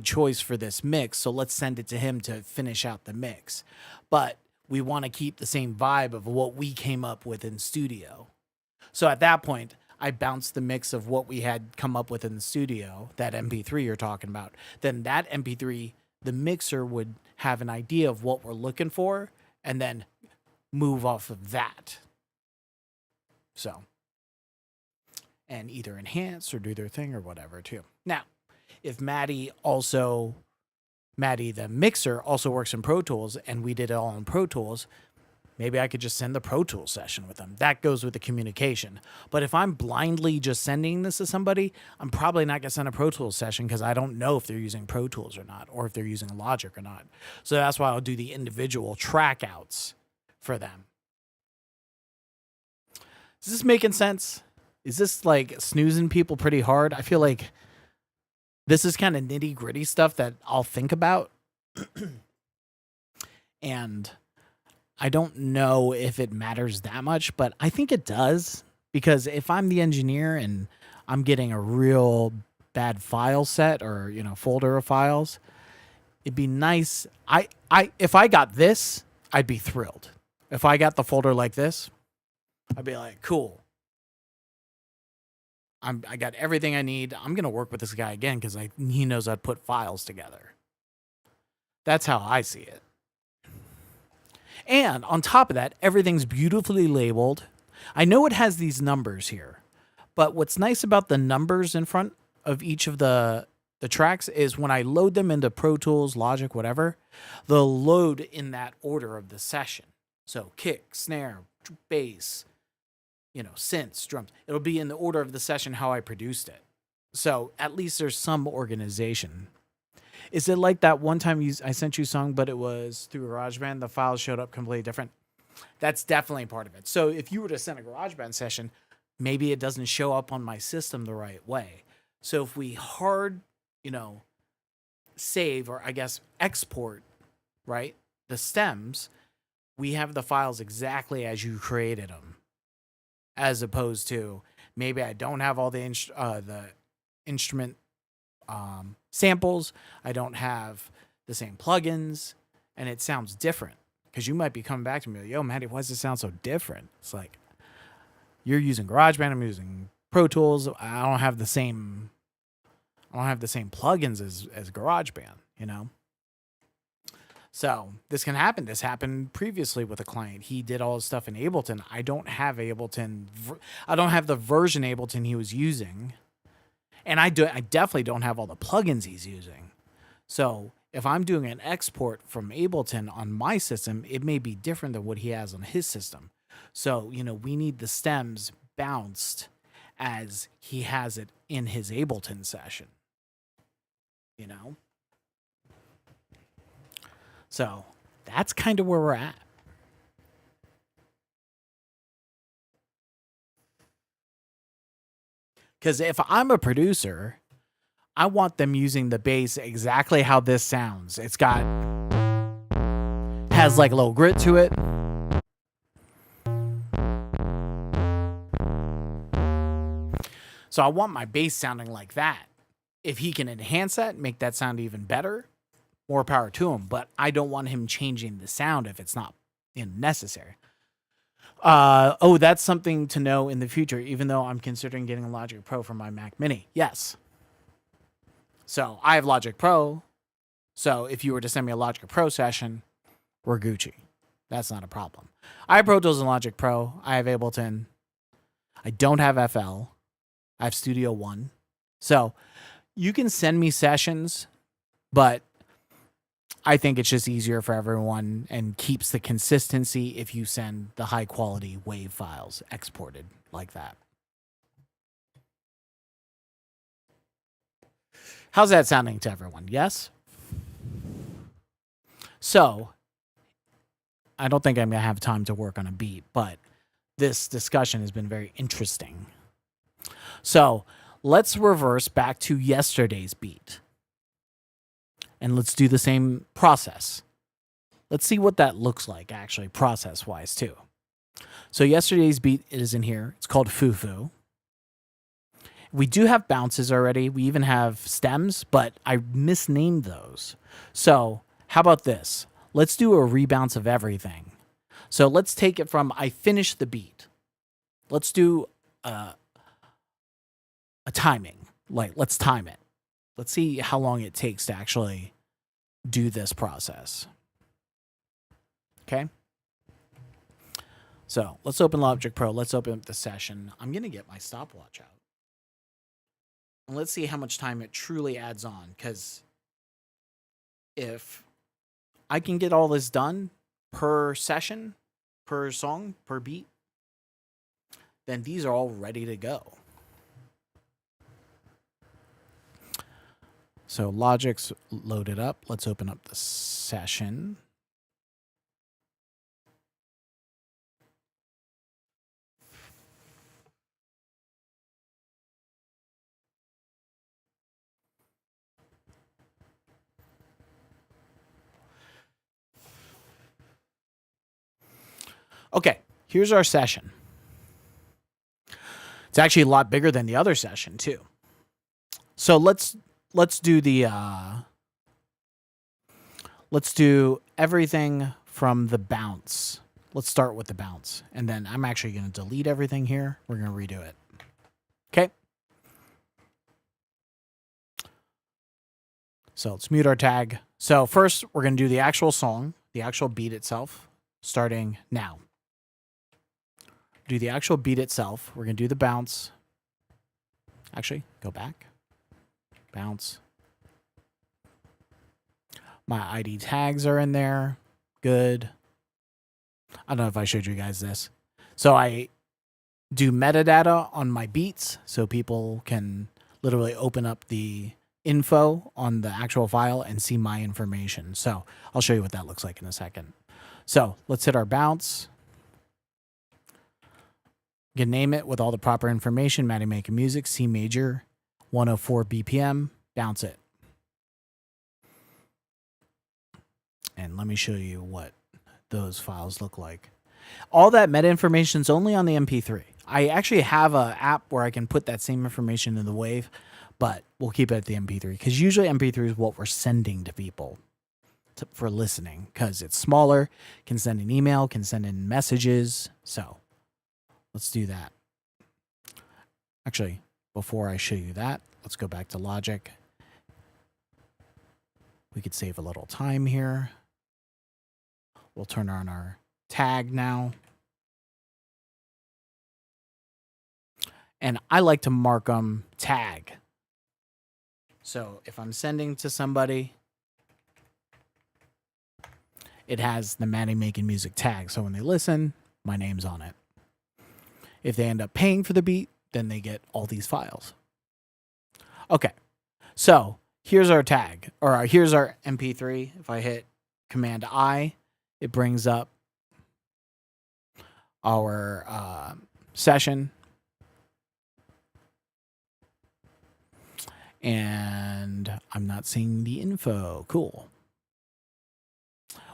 choice for this mix, so let's send it to him to finish out the mix. But we want to keep the same vibe of what we came up with in studio. So at that point, I bounced the mix of what we had come up with in the studio, that MP3 you're talking about. Then that MP3, the mixer would have an idea of what we're looking for and then move off of that. So, and either enhance or do their thing or whatever too. Now, if Maddie the mixer also works in Pro Tools and we did it all in Pro Tools, maybe I could just send the Pro Tools session with them. That goes with the communication. But if I'm blindly just sending this to somebody, I'm probably not going to send a Pro Tools session because I don't know if they're using Pro Tools or not, or if they're using Logic or not. So that's why I'll do the individual track outs for them. Is this making sense? Is this like snoozing people pretty hard? I feel like this is kind of nitty gritty stuff that I'll think about. And I don't know if it matters that much, but I think it does, because if I'm the engineer and I'm getting a real bad file set or, folder of files, it'd be nice. If I got this, I'd be thrilled. If I got the folder like this, I'd be like, cool. I got everything I need. I'm going to work with this guy again because he knows how to put files together. That's how I see it. And on top of that, everything's beautifully labeled. I know it has these numbers here, but what's nice about the numbers in front of each of the tracks is when I load them into Pro Tools, Logic, whatever, they'll load in that order of the session. So kick, snare, bass, synths, drums. It'll be in the order of the session how I produced it. So at least there's some organization. Is it like that one time I sent you a song, but it was through GarageBand, the files showed up completely different? That's definitely part of it. So if you were to send a GarageBand session, maybe it doesn't show up on my system the right way. So if we hard, save, or I guess export, right, the stems, we have the files exactly as you created them. As opposed to maybe I don't have all the instrument samples. I don't have the same plugins, and it sounds different. Because you might be coming back to me, like, yo, Maddie, why does it sound so different? It's like, you're using GarageBand, I'm using Pro Tools. I don't have the same plugins as GarageBand, So this can happen. This happened previously with a client. He did all his stuff in Ableton. I don't have Ableton. I don't have the version Ableton he was using. And I definitely don't have all the plugins he's using. So if I'm doing an export from Ableton on my system, it may be different than what he has on his system. So, we need the stems bounced as he has it in his Ableton session. So that's kind of where we're at. Because if I'm a producer, I want them using the bass exactly how this sounds. Has like a little grit to it. So I want my bass sounding like that. If he can enhance that, make that sound even better, more power to him. But I don't want him changing the sound if it's not necessary. That's something to know in the future, even though I'm considering getting a Logic Pro for my Mac Mini. Yes. So I have Logic Pro. So if you were to send me a Logic Pro session, we're Gucci. That's not a problem. I have Pro Tools and Logic Pro. I have Ableton. I don't have FL. I have Studio One. So you can send me sessions, but I think it's just easier for everyone and keeps the consistency if you send the high quality WAV files exported like that. How's that sounding to everyone? Yes? So, I don't think I'm going to have time to work on a beat, but this discussion has been very interesting. So, let's reverse back to yesterday's beat. And let's do the same process. Let's see what that looks like, actually, process-wise, too. So yesterday's beat is in here. It's called Foo-Foo. We do have bounces already. We even have stems, but I misnamed those. So how about this? Let's do a rebounce of everything. So let's take it from I finished the beat. Let's do a timing. Like, let's time it. Let's see how long it takes to actually do this process. Okay? So let's open Logic Pro. Let's open up the session. I'm going to get my stopwatch out. And let's see how much time it truly adds on. Because if I can get all this done per session, per song, per beat, then these are all ready to go. So Logic's loaded up. Let's open up the session. Okay, here's our session. It's actually a lot bigger than the other session too. So let's do the let's do everything from the bounce. Let's start with the bounce, and then I'm actually going to delete everything here. We're going to redo it. Okay. So let's mute our tag. So first, we're going to do the actual song, the actual beat itself, starting now. Do the actual beat itself. We're going to do the bounce. Actually, go back. Bounce. My ID tags are in there. Good. I don't know if I showed you guys this. So I do metadata on my beats so people can literally open up the info on the actual file and see my information. So I'll show you what that looks like in a second. So let's hit our bounce. You can name it with all the proper information. Maddie Making Music, C major, 104 BPM, bounce it. And let me show you what those files look like. All that meta information is only on the MP3. I actually have an app where I can put that same information in the wave, but we'll keep it at the MP3 because usually MP3 is what we're sending to people for listening because it's smaller, can send an email, can send in messages. So let's do that. Actually, before I show you that, let's go back to Logic. We could save a little time here. We'll turn on our tag now. And I like to mark them tag. So if I'm sending to somebody, it has the Maddie Making Music tag. So when they listen, my name's on it. If they end up paying for the beat, then they get all these files. Okay, so here's our tag, or here's our MP3. If I hit Command I, it brings up our session. And I'm not seeing the info. Cool.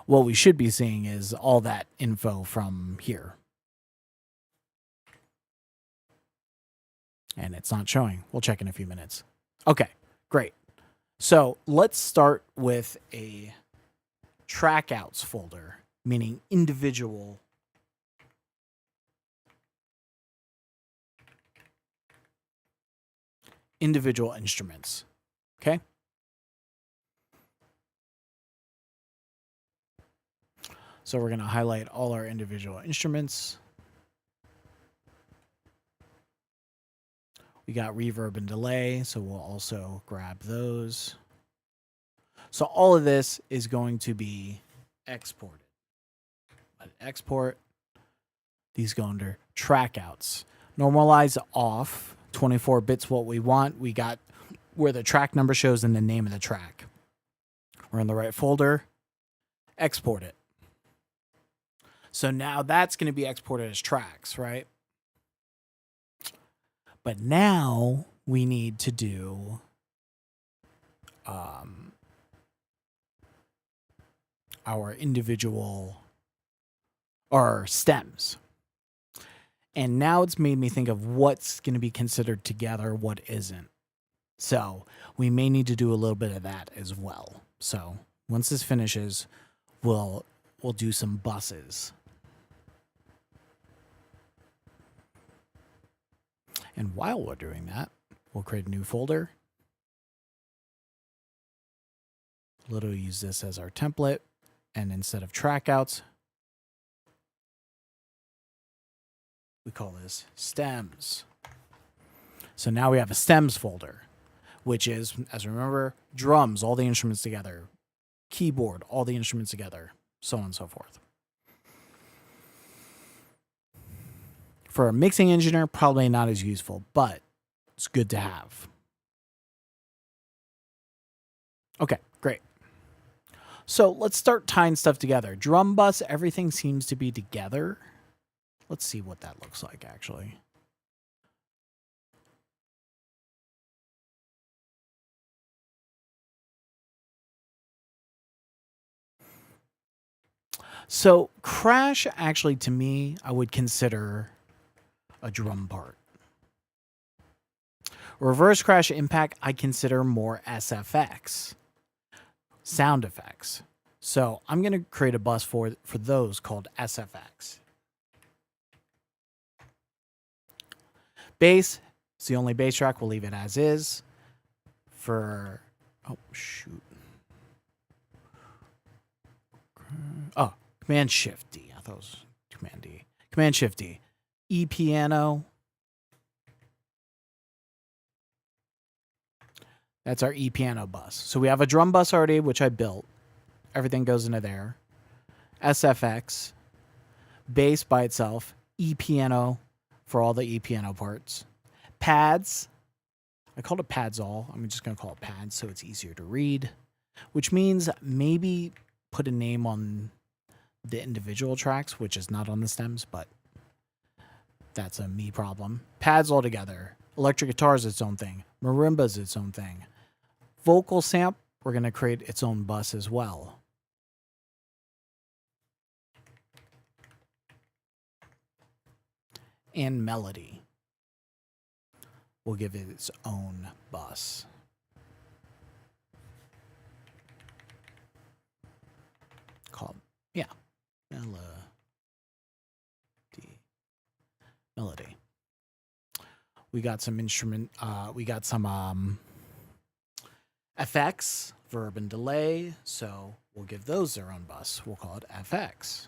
What we should be seeing is all that info from here. And it's not showing. We'll check in a few minutes. Okay, great. So let's start with a trackouts folder, meaning individual instruments. Okay. So we're going to highlight all our individual instruments. We got reverb and delay, so we'll also grab those. So all of this is going to be exported. Export. These go under trackouts. Normalize off. 24 bits what we want. We got where the track number shows and the name of the track. We're in the right folder. Export it. So now that's going to be exported as tracks, right? But now we need to do our individual or stems. And now it's made me think of what's going to be considered together, what isn't. So we may need to do a little bit of that as well. So once this finishes, we'll do some buses. And while we're doing that, we'll create a new folder. Literally use this as our template. And instead of trackouts, we call this stems. So now we have a stems folder, which is, as remember, drums, all the instruments together, keyboard, all the instruments together, so on and so forth. For a mixing engineer, probably not as useful, but it's good to have. Okay, great. So let's start tying stuff together. Drum bus, everything seems to be together. Let's see what that looks like, actually. So crash, actually, to me, I would consider a drum part. Reverse crash impact, I consider more SFX, sound effects. So I'm going to create a bus for those called SFX. Bass, it's the only bass track. We'll leave it as is. For, oh, shoot. Oh, Command Shift D. I thought it was Command D. Command Shift D. E piano. That's our E piano bus. So we have a drum bus already, which I built. Everything goes into there. SFX. Bass by itself. E piano for all the E piano parts. Pads. I called it pads all. I'm just going to call it pads so it's easier to read. Which means maybe put a name on the individual tracks, which is not on the stems, but that's a me problem. Pads all together. Electric guitar is its own thing. Marimba is its own thing. Vocal samp, we're going to create its own bus as well. And melody. We'll give it its own bus. Called, yeah, melody. We got some instrument, we got some FX, verb and delay, so we'll give those their own bus. We'll call it FX.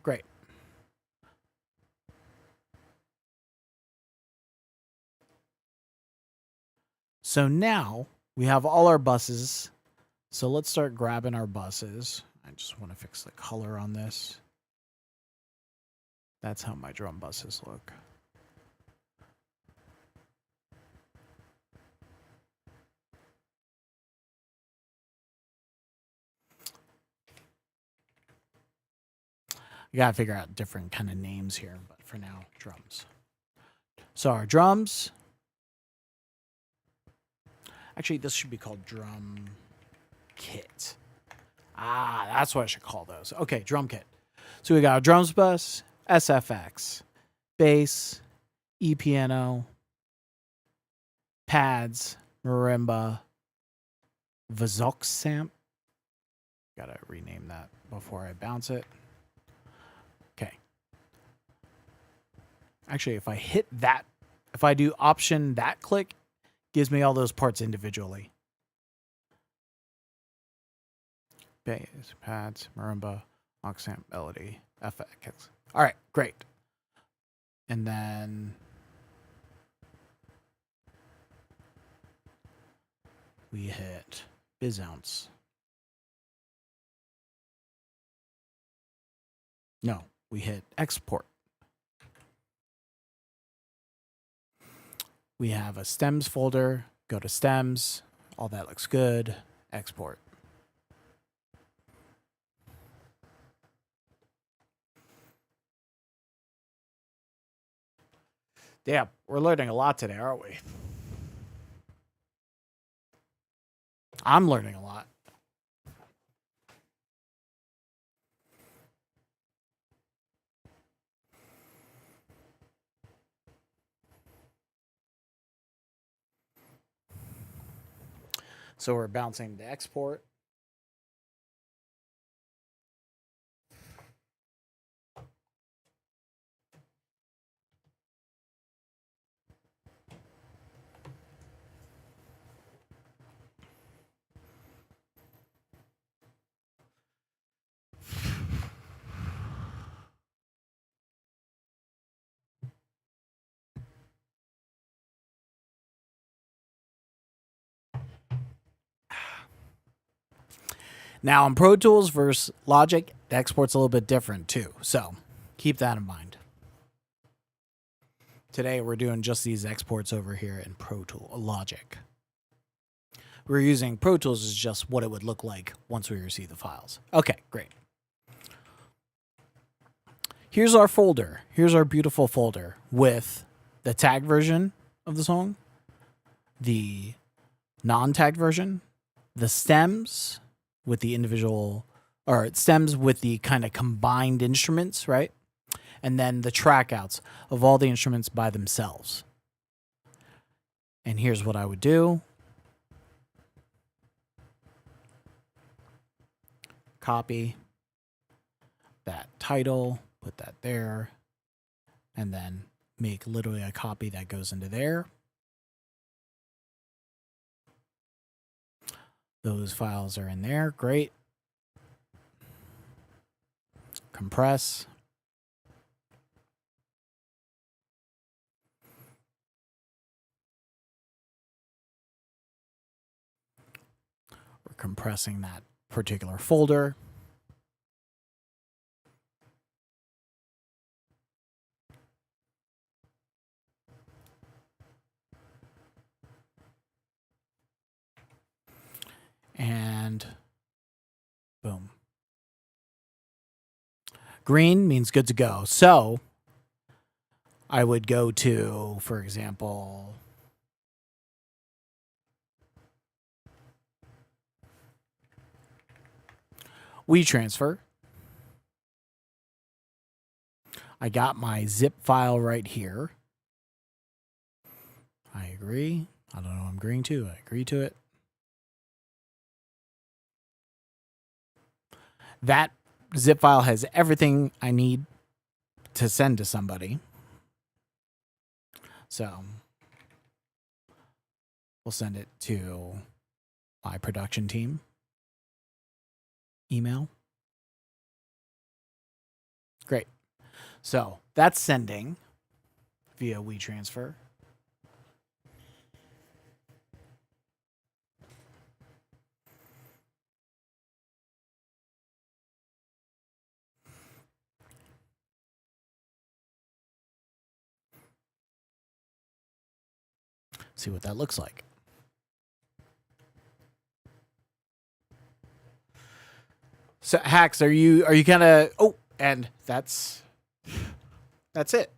Great. So now we have all our buses. So let's start grabbing our buses. I just want to fix the color on this. That's how my drum buses look. You gotta figure out different kind of names here, but for now, drums. So our drums. Actually, this should be called drum kit. Ah, that's what I should call those. Okay, drum kit. So we got a drums bus, SFX, bass, E piano, pads, marimba, Vox samp. Gotta rename that before I bounce it. Okay. Actually, if I hit that, if I do option that click, gives me all those parts individually. Bass, pads, marimba, Vox samp, melody, FX. All right, great. And then we hit bisounce. No, we hit export. We have a stems folder. Go to stems. All that looks good. Export. Damn, we're learning a lot today, aren't we? I'm learning a lot. So we're bouncing to export. Now, on Pro Tools versus Logic, the export's a little bit different too. So keep that in mind. Today we're doing just these exports over here in Pro Tools, Logic. We're using Pro Tools as just what it would look like once we receive the files. Okay, great. Here's our folder. Here's our beautiful folder with the tag version of the song, the non-tagged version, the stems with the individual, or stems with the kind of combined instruments, right? And then the track outs of all the instruments by themselves. And here's what I would do. Copy that title, put that there, and then make literally a copy that goes into there. Those files are in there. Great. Compress. We're compressing that particular folder. And boom. Green means good to go. So I would go to, for example, WeTransfer. I got my zip file right here. I agree. I don't know what I'm agreeing to. I agree to it. That zip file has everything I need to send to somebody. So we'll send it to my production team email. Great. So that's sending via WeTransfer. See what that looks like. So Hacks, are you kind of, oh, and that's it.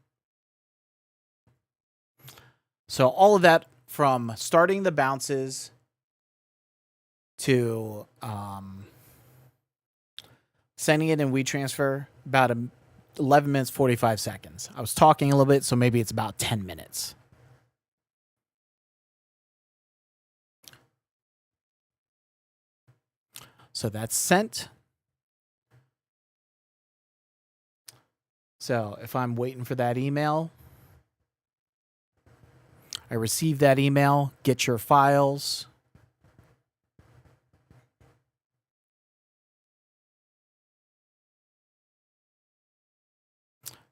So all of that from starting the bounces to sending it in WeTransfer, about 11 minutes, 45 seconds. I was talking a little bit, so maybe it's about 10 minutes. So that's sent. So if I'm waiting for that email, I receive that email, get your files.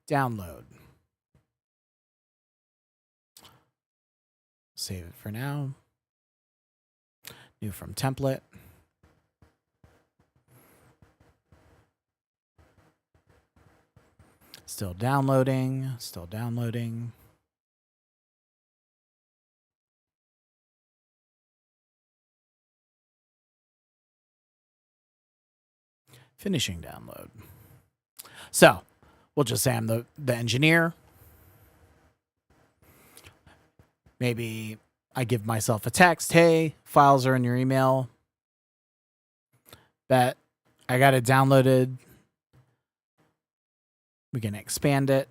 Download. Save it for now. New from template. Still downloading, still downloading. Finishing download. So we'll just say I'm the engineer. Maybe I give myself a text. Hey, files are in your email. Bet I got it downloaded. We can expand it.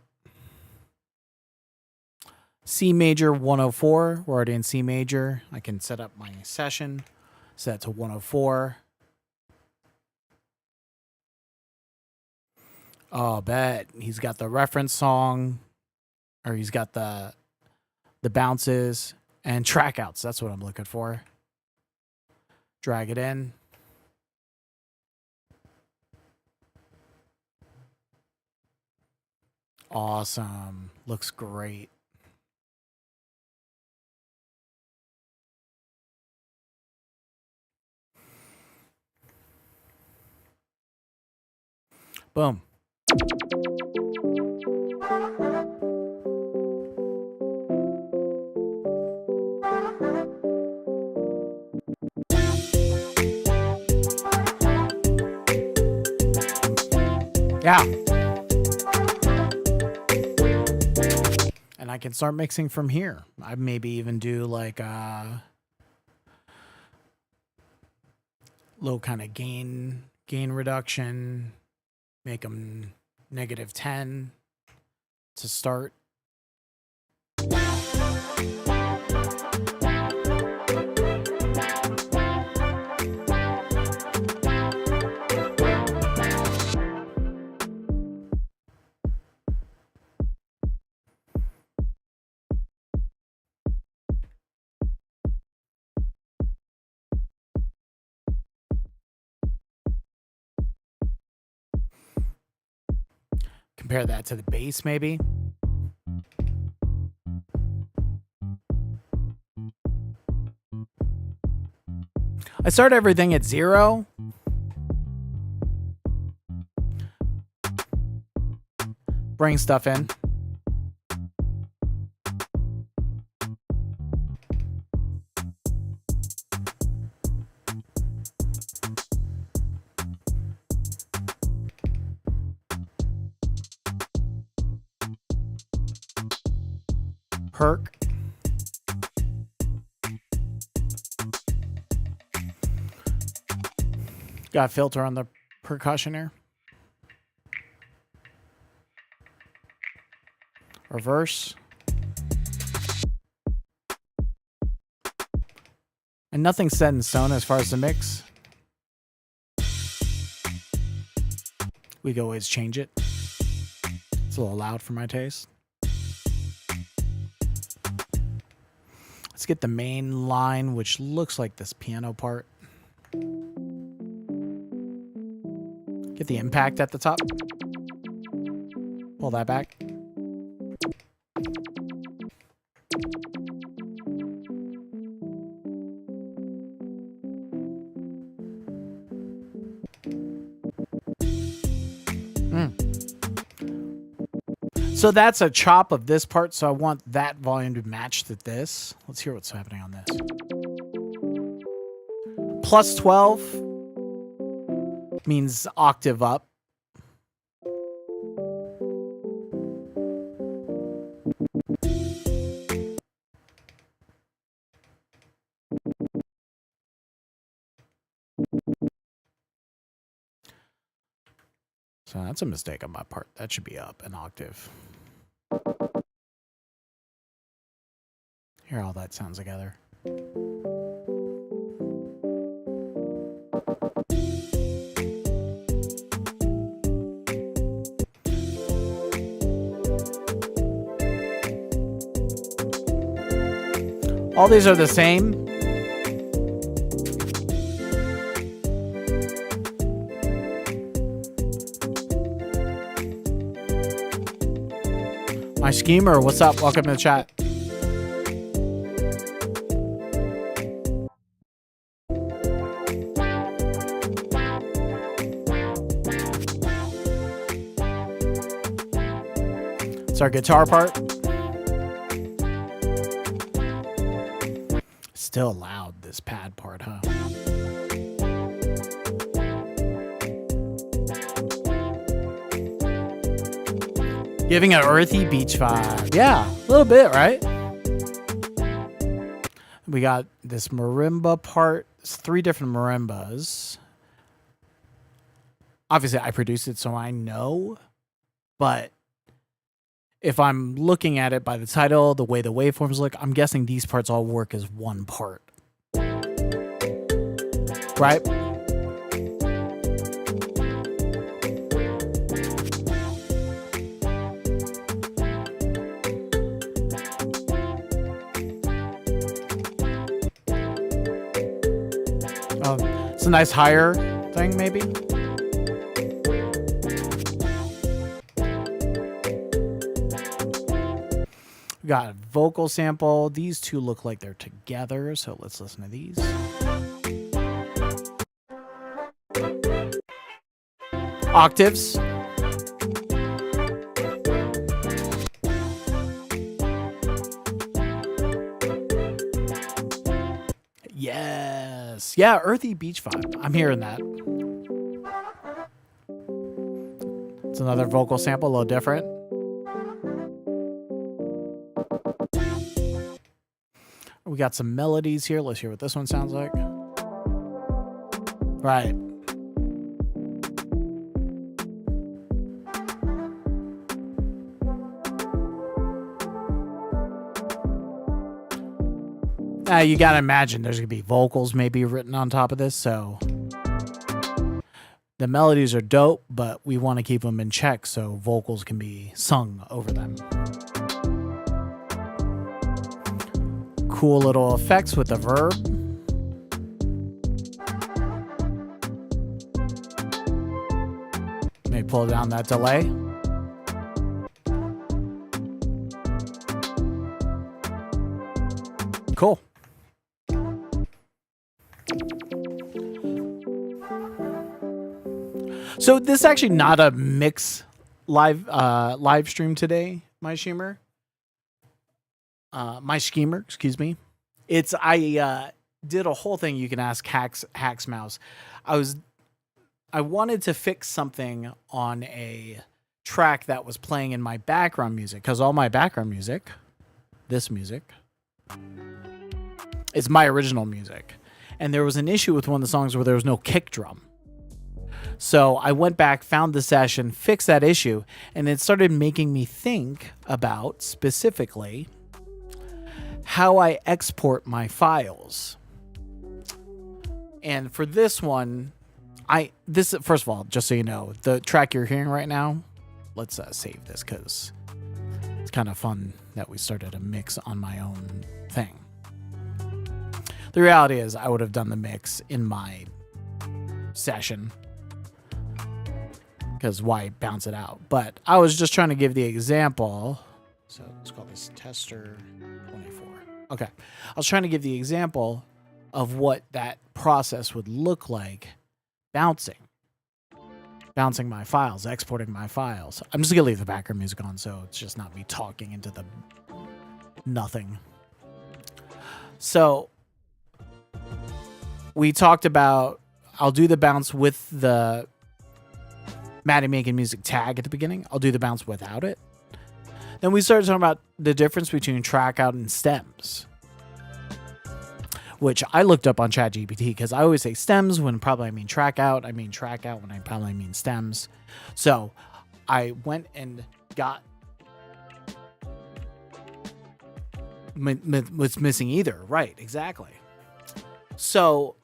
C major 104. We're already in C major. I can set up my session. Set to 104. Oh, bet he's got the reference song, or he's got the bounces and track outs. That's what I'm looking for. Drag it in. Awesome. Looks great. Boom. Yeah. And I can start mixing from here. I maybe even do like a low kind of gain reduction, make them -10 to start. Compare that to the bass, maybe. I start everything at 0. Bring stuff in. Perk. Got a filter on the percussion here. Reverse. And nothing's set in stone as far as the mix. We can always change it. It's a little loud for my taste. Let's get the main line, which looks like this piano part. Get the impact at the top. Pull that back. So that's a chop of this part, so I want that volume to match to this. Let's hear what's happening on this. Plus 12 means octave up. So that's a mistake on my part. That should be up an octave. Hear all that sounds together. All these are the same. My schemer, what's up? Welcome to the chat. It's our guitar part. Still loud, this pad part, huh? Giving an earthy beach vibe. Yeah, a little bit, right? We got this marimba part. It's 3 different marimbas. Obviously, I produced it, so I know. But if I'm looking at it by the title, the way the waveforms look, I'm guessing these parts all work as one part. Right? It's a nice higher thing, maybe. We got a vocal sample. These two look like they're together, so let's listen to these. Octaves. Yes. Yeah, earthy beach vibe. I'm hearing that. It's another vocal sample, a little different. We got some melodies here. Let's hear what this one sounds like. Right. Now you gotta imagine there's gonna be vocals maybe written on top of this, so the melodies are dope, but we want to keep them in check so vocals can be sung over them. Cool little effects with the verb. Maybe pull down that delay. Cool. So this is actually not a mix live stream today, my schemer. My schemer, excuse me. It's I did a whole thing. You can ask Hacks Mouse. I wanted to fix something on a track that was playing in my background music, because all my background music, this music, is my original music. And there was an issue with one of the songs where there was no kick drum. So I went back, found the session, fixed that issue, and it started making me think about specifically how I export my files. And for this one, first of all, just so you know, the track you're hearing right now, let's save this because it's kind of fun that we started a mix on my own thing. The reality is I would have done the mix in my session, because why bounce it out? But I was just trying to give the example. So let's call this tester 24. Okay. I was trying to give the example of what that process would look like bouncing my files, exporting my files. I'm just going to leave the background music on so it's just not me talking into the nothing. So we talked about, I'll do the bounce with the Maddie Making Music tag at the beginning. I'll do the bounce without it. Then we started talking about the difference between track out and stems, which I looked up on ChatGPT because I always say stems when probably I mean track out. I mean track out when I probably mean stems. So I went and got what's missing either. Right, exactly. So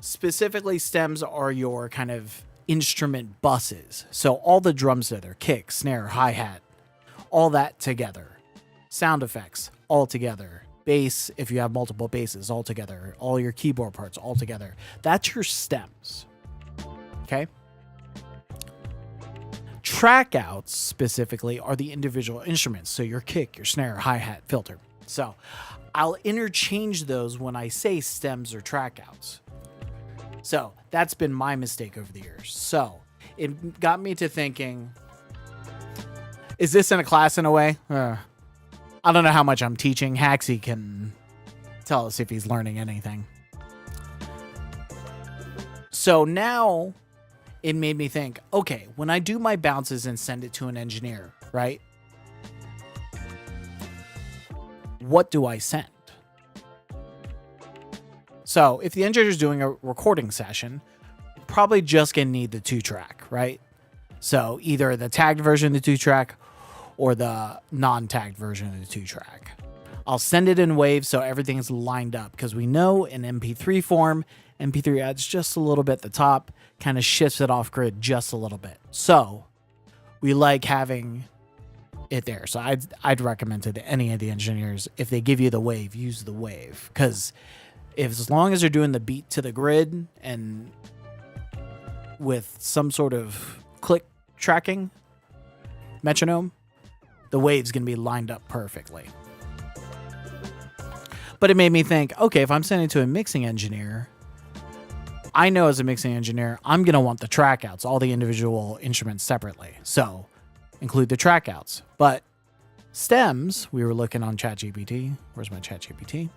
specifically, stems are your kind of instrument buses. So all the drums together, kick, snare, hi-hat, all that together. Sound effects, all together. Bass, if you have multiple basses, all together. All your keyboard parts, all together. That's your stems. Okay? Track outs, specifically, are the individual instruments. So your kick, your snare, hi-hat, filter. So I'll interchange those when I say stems or track outs. So that's been my mistake over the years. So it got me to thinking, is this in a class in a way? I don't know how much I'm teaching. Haxie can tell us if he's learning anything. So now it made me think, okay, when I do my bounces and send it to an engineer, right? What do I send? So if the engineer is doing a recording session, probably just gonna need the 2-track, right? So either the tagged version of the 2-track or the non-tagged version of the 2-track. I'll send it in waves so everything's lined up, because we know in MP3 form, MP3 adds just a little bit at the top, kind of shifts it off grid just a little bit. So we like having it there. So I'd recommend to any of the engineers, if they give you the wave, use the wave, because as long as they're doing the beat to the grid and with some sort of click tracking metronome, the wave's going to be lined up perfectly. But it made me think, okay, if I'm sending it to a mixing engineer, I know as a mixing engineer, I'm going to want the track outs, all the individual instruments separately. So include the track outs. But stems, we were looking on ChatGPT. Where's my ChatGPT?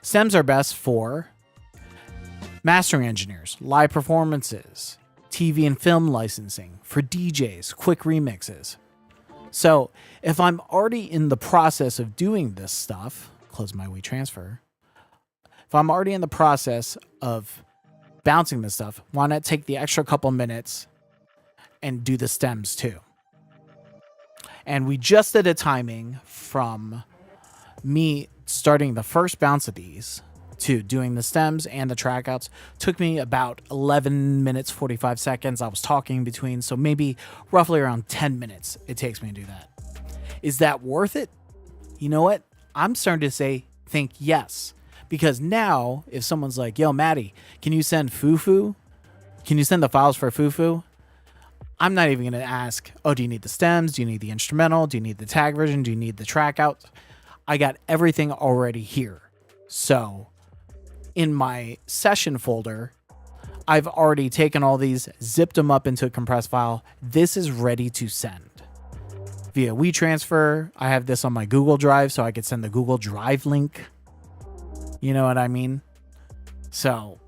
Stems are best for mastering engineers, live performances, TV and film licensing, for DJs, quick remixes. So if I'm already in the process of doing this stuff, close my WeTransfer. If I'm already in the process of bouncing this stuff, why not take the extra couple minutes and do the stems too? And we just did a timing from me starting the first bounce of these to doing the stems and the track outs. Took me about 11 minutes, 45 seconds. I was talking between, so maybe roughly around 10 minutes it takes me to do that. Is that worth it? You know what? I'm starting to think yes. Because now, if someone's like, yo, Maddie, can you send Fufu? Can you send the files for Fufu? I'm not even going to ask, oh, do you need the stems? Do you need the instrumental? Do you need the tag version? Do you need the track out? I got everything already here. So in my session folder, I've already taken all these, zipped them up into a compressed file. This is ready to send via WeTransfer. I have this on my Google Drive, so I could send the Google Drive link. You know what I mean? So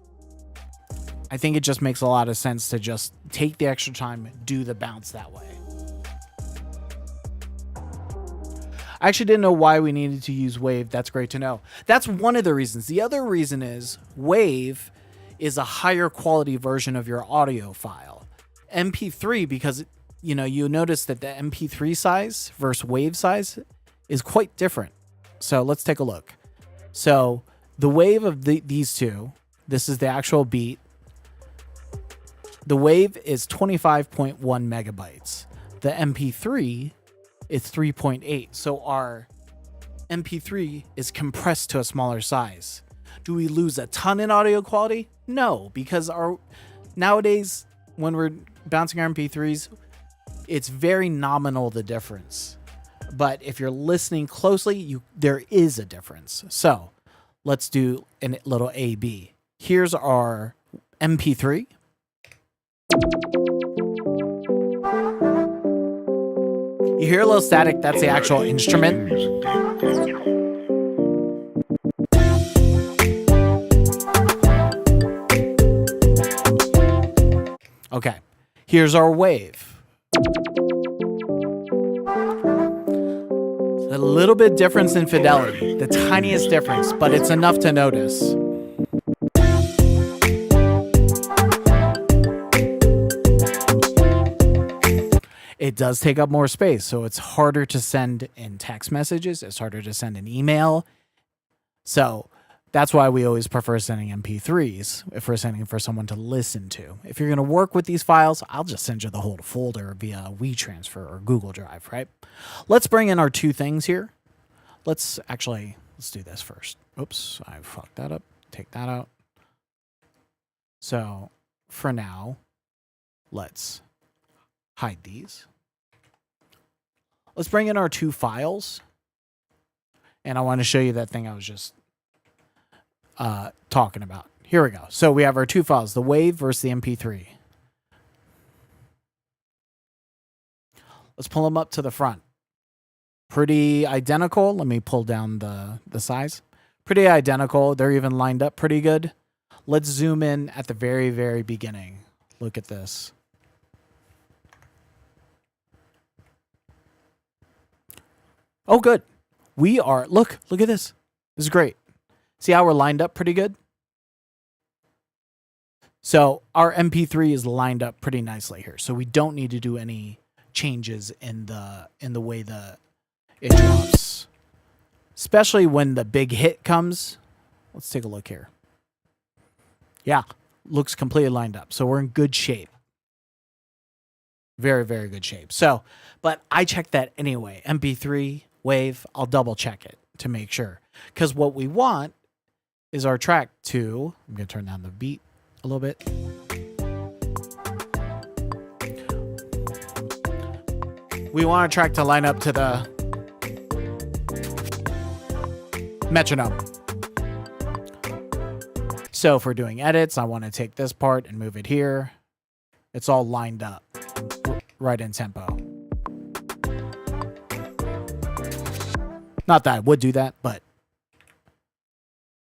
I think it just makes a lot of sense to just take the extra time, do the bounce that way. I actually didn't know why we needed to use Wave. That's great to know. That's one of the reasons. The other reason is Wave is a higher quality version of your audio file. MP3, because you notice that the MP3 size versus Wave size is quite different. So let's take a look. So the Wave of these two, this is the actual beat. The Wave is 25.1 megabytes. The MP3 is 3.8. So our MP3 is compressed to a smaller size. Do we lose a ton in audio quality? No, because nowadays when we're bouncing our MP3s, it's very nominal, the difference. But if you're listening closely, there is a difference. So let's do a little A/B. Here's our MP3. You hear a little static, that's the actual instrument. Okay, here's our Wave. A little bit difference in fidelity, the tiniest difference, but it's enough to notice. It does take up more space, so it's harder to send in text messages. It's harder to send an email. So that's why we always prefer sending MP3s if we're sending for someone to listen to. If you're going to work with these files, I'll just send you the whole folder via WeTransfer or Google Drive, right? Let's bring in our two things here. Let's do this first. Oops, I fucked that up. Take that out. So for now, let's hide these. Let's bring in our two files. And I want to show you that thing I was just talking about. Here we go. So we have our two files, the Wave versus the MP3. Let's pull them up to the front. Pretty identical. Let me pull down the size. Pretty identical. They're even lined up pretty good. Let's zoom in at the very, very beginning. Look at this. Oh, good. Look at this. This is great. See how we're lined up pretty good? So our MP3 is lined up pretty nicely here. So we don't need to do any changes in the way it drops. Especially when the big hit comes. Let's take a look here. Yeah, looks completely lined up. So we're in good shape. Very, very good shape. So, but I checked that anyway. MP3, Wave, I'll double check it to make sure. Because what we want is our track to, I'm going to turn down the beat a little bit. We want our track to line up to the metronome. So if we're doing edits, I want to take this part and move it here. It's all lined up right in tempo. Not that I would do that, but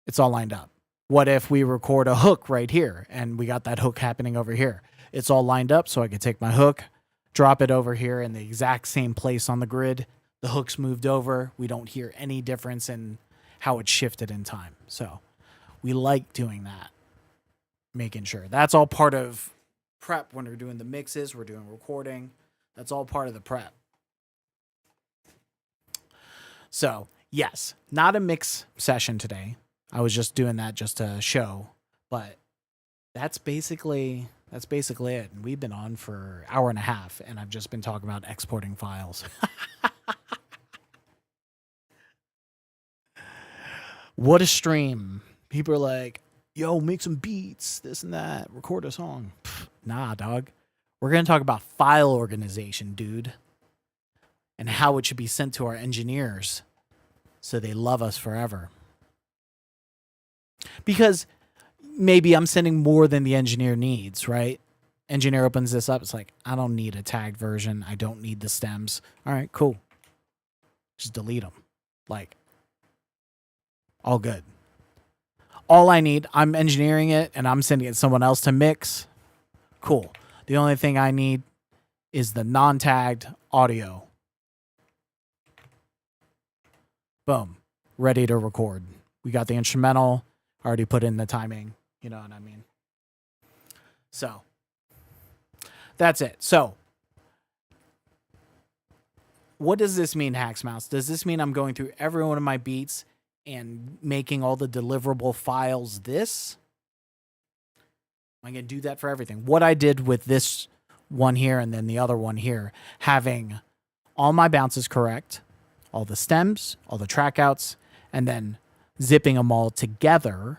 it's all lined up. What if we record a hook right here and we got that hook happening over here? it's all lined up so I can take my hook, drop it over here in the exact same place on the grid. The hook's moved over. We don't hear any difference in how it's shifted in time. So we like doing that, making sure. That's all part of prep when we're doing the mixes, we're doing recording. That's all part of the prep. So, yes, not a mix session today. I was just doing that just to show, but that's basically it. And we've been on for an hour and a half, and I've just been talking about exporting files. What a stream. People are like, yo, make some beats, this and that, record a song. Pfft, nah, dog. We're going to talk about file organization, dude, and how it should be sent to our engineers so they love us forever. Because maybe I'm sending more than the engineer needs, right? Engineer opens this up. It's like, I don't need a tagged version. I don't need the stems. All right, cool. Just delete them. Like, all good. All I need, I'm engineering it and I'm sending it to someone else to mix. Cool. The only thing I need is the non-tagged audio. Boom. Ready to record. We got the instrumental. Already put in the timing. You know what I mean? So, that's it. So, what does this mean, Hacks Mouse? Does this mean I'm going through every one of my beats and making all the deliverable files this? I'm going to do that for everything. What I did with this one here and then the other one here, having all my bounces correct, all the stems, all the track outs, and then zipping them all together,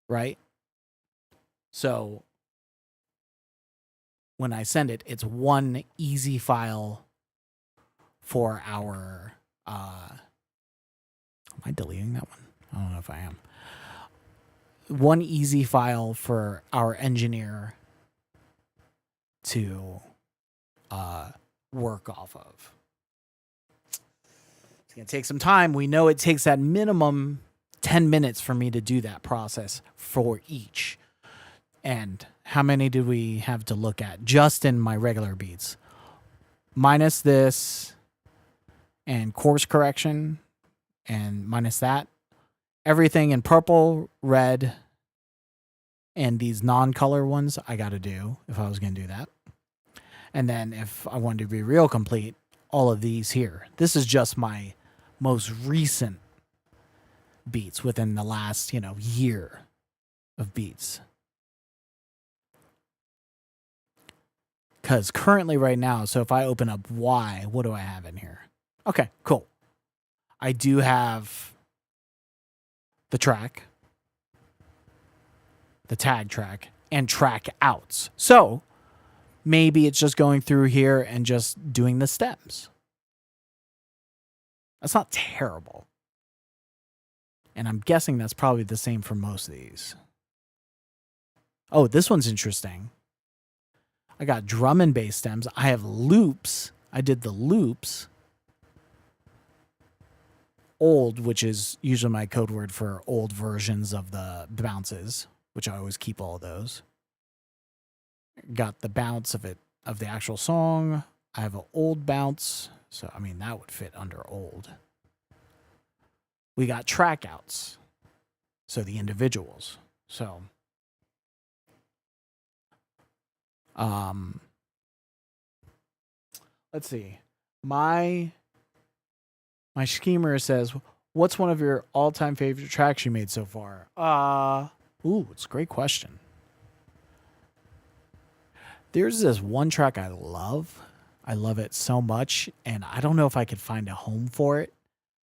right? So when I send it, it's one easy file for our, am I deleting that one? I don't know if I am. One easy file for our engineer to work off of. It's going to take some time. We know it takes at minimum 10 minutes for me to do that process for each. And how many do we have to look at just in my regular beats? Minus this and course correction and minus that. Everything in purple, red, and these non-color ones I got to do if I was going to do that. And then if I wanted to be real complete, all of these here. This is just my most recent beats within the last, year of beats. Because currently right now, so if I open up Y, what do I have in here? Okay, cool. I do have the track, the tag track, and track outs. So maybe it's just going through here and just doing the stems. That's not terrible. And I'm guessing that's probably the same for most of these. Oh, this one's interesting. I got drum and bass stems. I have loops. I did the loops. Old, which is usually my code word for old versions of the bounces, which I always keep all of those. Got the bounce of it, of the actual song. I have an old bounce. So, I mean, that would fit under old. We got track outs. So the individuals. So, let's see. My schemer says, what's one of your all-time favorite tracks you made so far? It's a great question. There's this one track I love. I love it so much, and I don't know if I could find a home for it,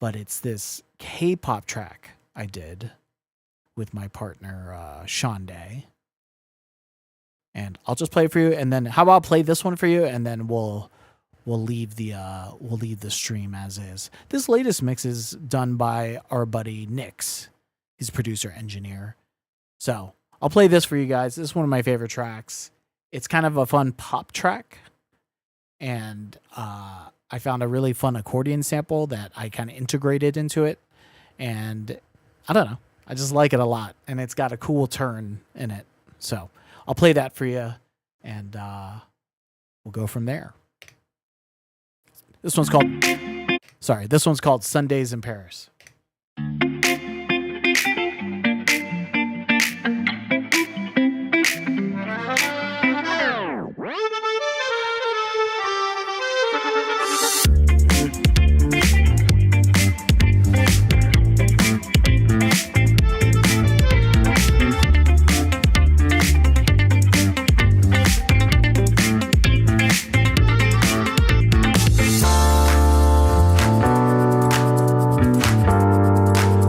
but it's this K-pop track I did with my partner, Sean Day. And I'll just play it for you, and then how about play this one for you, and then we'll leave the stream as is. This latest mix is done by our buddy Nix. He's a producer engineer. So I'll play this for you guys. This is one of my favorite tracks. It's kind of a fun pop track. And I found a really fun accordion sample that I kind of integrated into it. And I don't know. I just like it a lot. And it's got a cool turn in it. So I'll play that for you, and we'll go from there. This one's called Sundays in Paris.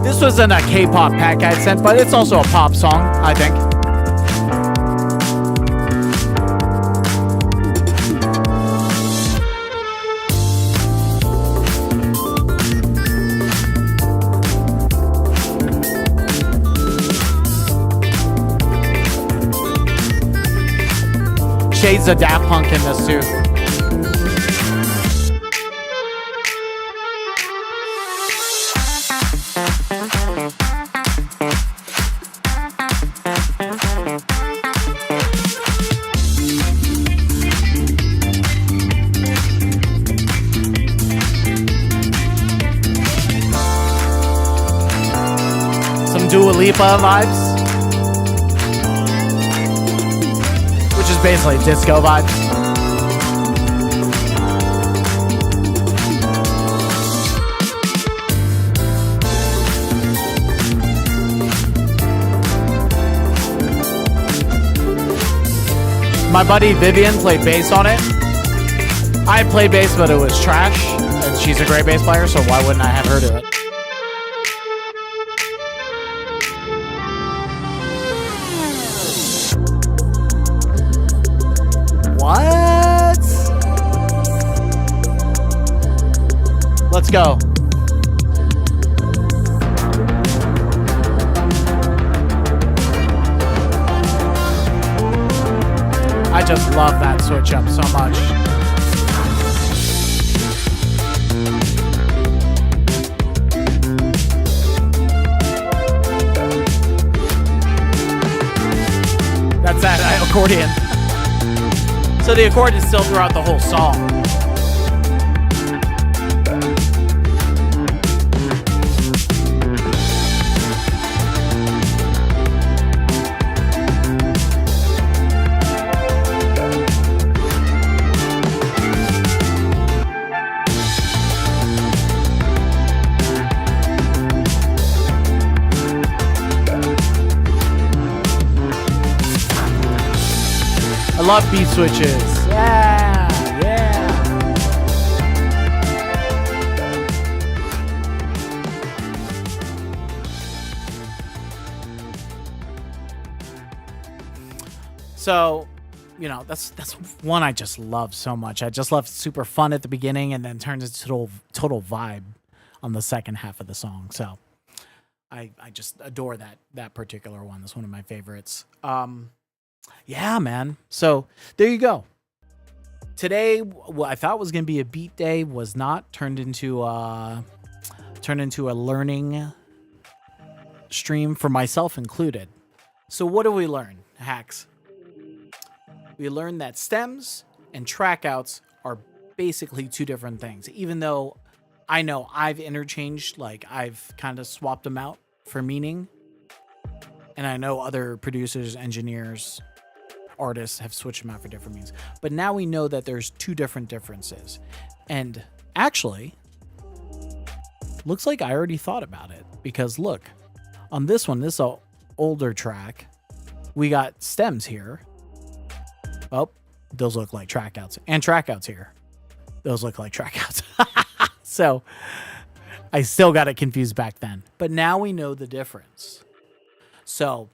This wasn't a K-pop pack I sent, but it's also a pop song, I think. Shades of Daft Punk in this too. Dua Lipa vibes, which is basically disco vibes. My buddy Vivian played bass on it. I played bass, but it was trash, and she's a great bass player, so why wouldn't I have her do it? What? Let's go. I just love that switch up so much. That's that accordion. So the accordion is still throughout the whole song. I love beat switches. Yeah. So, that's one I just love so much. I just love super fun at the beginning and then turns into total vibe on the second half of the song. So I just adore that particular one. That's one of my favorites. Yeah, man. So there you go. Today, what I thought was going to be a beat day was not turned into a learning stream for myself included. So what do we learn, hacks? We learned that stems and track outs are basically two different things. Even though I know I've interchanged, like I've kind of swapped them out for meaning. And I know other producers, engineers, artists have switched them out for different means. But now we know that there's two different differences. And actually, looks like I already thought about it. Because look, on this one, this older track, we got stems here. Oh, those look like track outs. And track outs here. Those look like track outs. So I still got it confused back then. But now we know the difference. So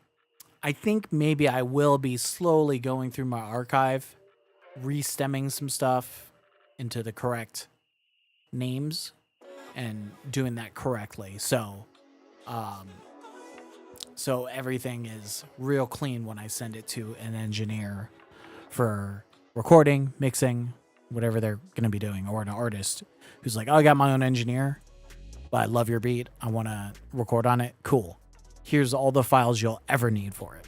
I think maybe I will be slowly going through my archive, re-stemming some stuff into the correct names and doing that correctly. So everything is real clean when I send it to an engineer for recording, mixing, whatever they're going to be doing, or an artist who's like, oh, I got my own engineer, but I love your beat. I want to record on it. Cool. Here's all the files you'll ever need for it.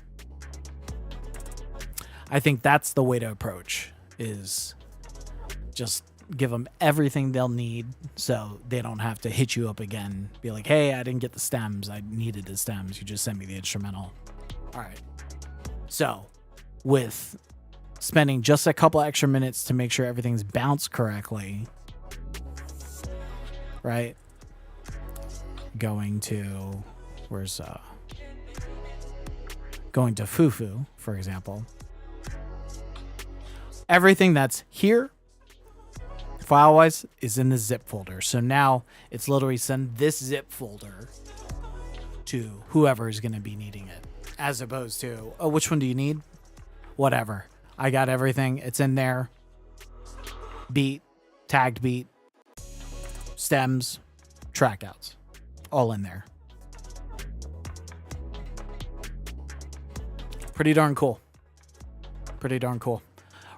I think that's the way to approach, is just give them everything they'll need so they don't have to hit you up again. Be like, hey, I didn't get the stems. I needed the stems. You just sent me the instrumental. All right. So with spending just a couple extra minutes to make sure everything's bounced correctly, right? Going to Fufu, for example. Everything that's here, file-wise, is in the zip folder. So now it's literally send this zip folder to whoever is going to be needing it, as opposed to, oh, which one do you need? Whatever. I got everything. It's in there. Beat, tagged beat, stems, track outs, all in there. Pretty darn cool. Pretty darn cool.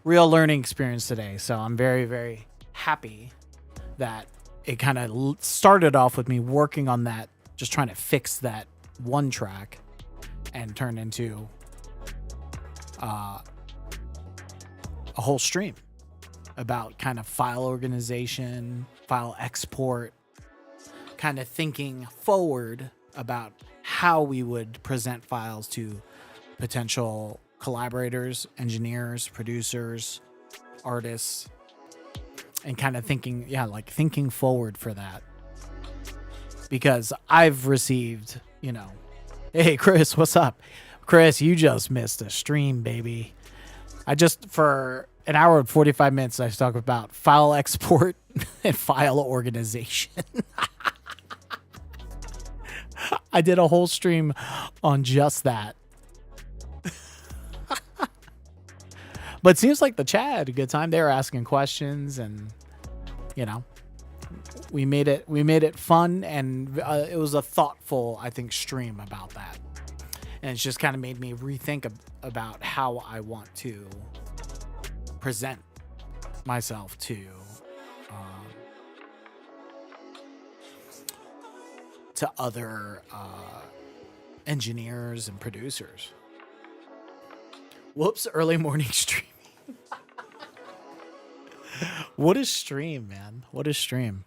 Real learning experience today. So I'm very, very happy that it kind of started off with me working on that, just trying to fix that one track, and turned into a whole stream about kind of file organization, file export, kind of thinking forward about how we would present files to potential collaborators, engineers, producers, artists, and kind of thinking forward for that. Because I've received, hey, Chris, what's up? Chris, you just missed a stream, baby. For an hour and 45 minutes, I talked about file export and file organization. I did a whole stream on just that. But it seems like the chat had a good time. They were asking questions, and we made it fun, and it was a thoughtful, I think, stream about that. And it's just kind of made me rethink about how I want to present myself to other engineers and producers. Whoops, early morning streaming. What a stream, man. What a stream.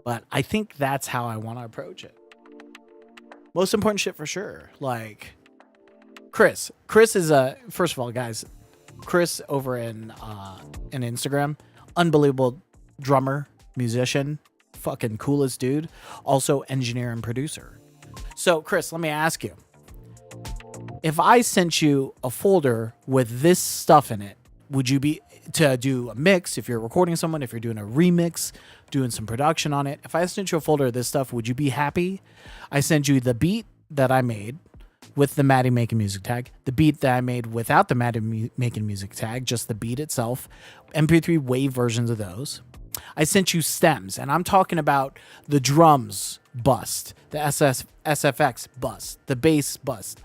But I think that's how I want to approach it. Most important shit for sure. Like Chris is first of all, guys, Chris over in Instagram, unbelievable drummer, musician, fucking coolest dude, also engineer and producer. So Chris, let me ask you, if I sent you a folder with this stuff in it, would you be to do a mix? If you're recording someone, if you're doing a remix, doing some production on it, if I sent you a folder of this stuff, would you be happy? I sent you the beat that I made with the Maddie Making Music tag, the beat that I made without the Maddie Making Music tag, just the beat itself, MP3 wave versions of those. I sent you stems, and I'm talking about the drums bust, the SFX bust, the bass bust,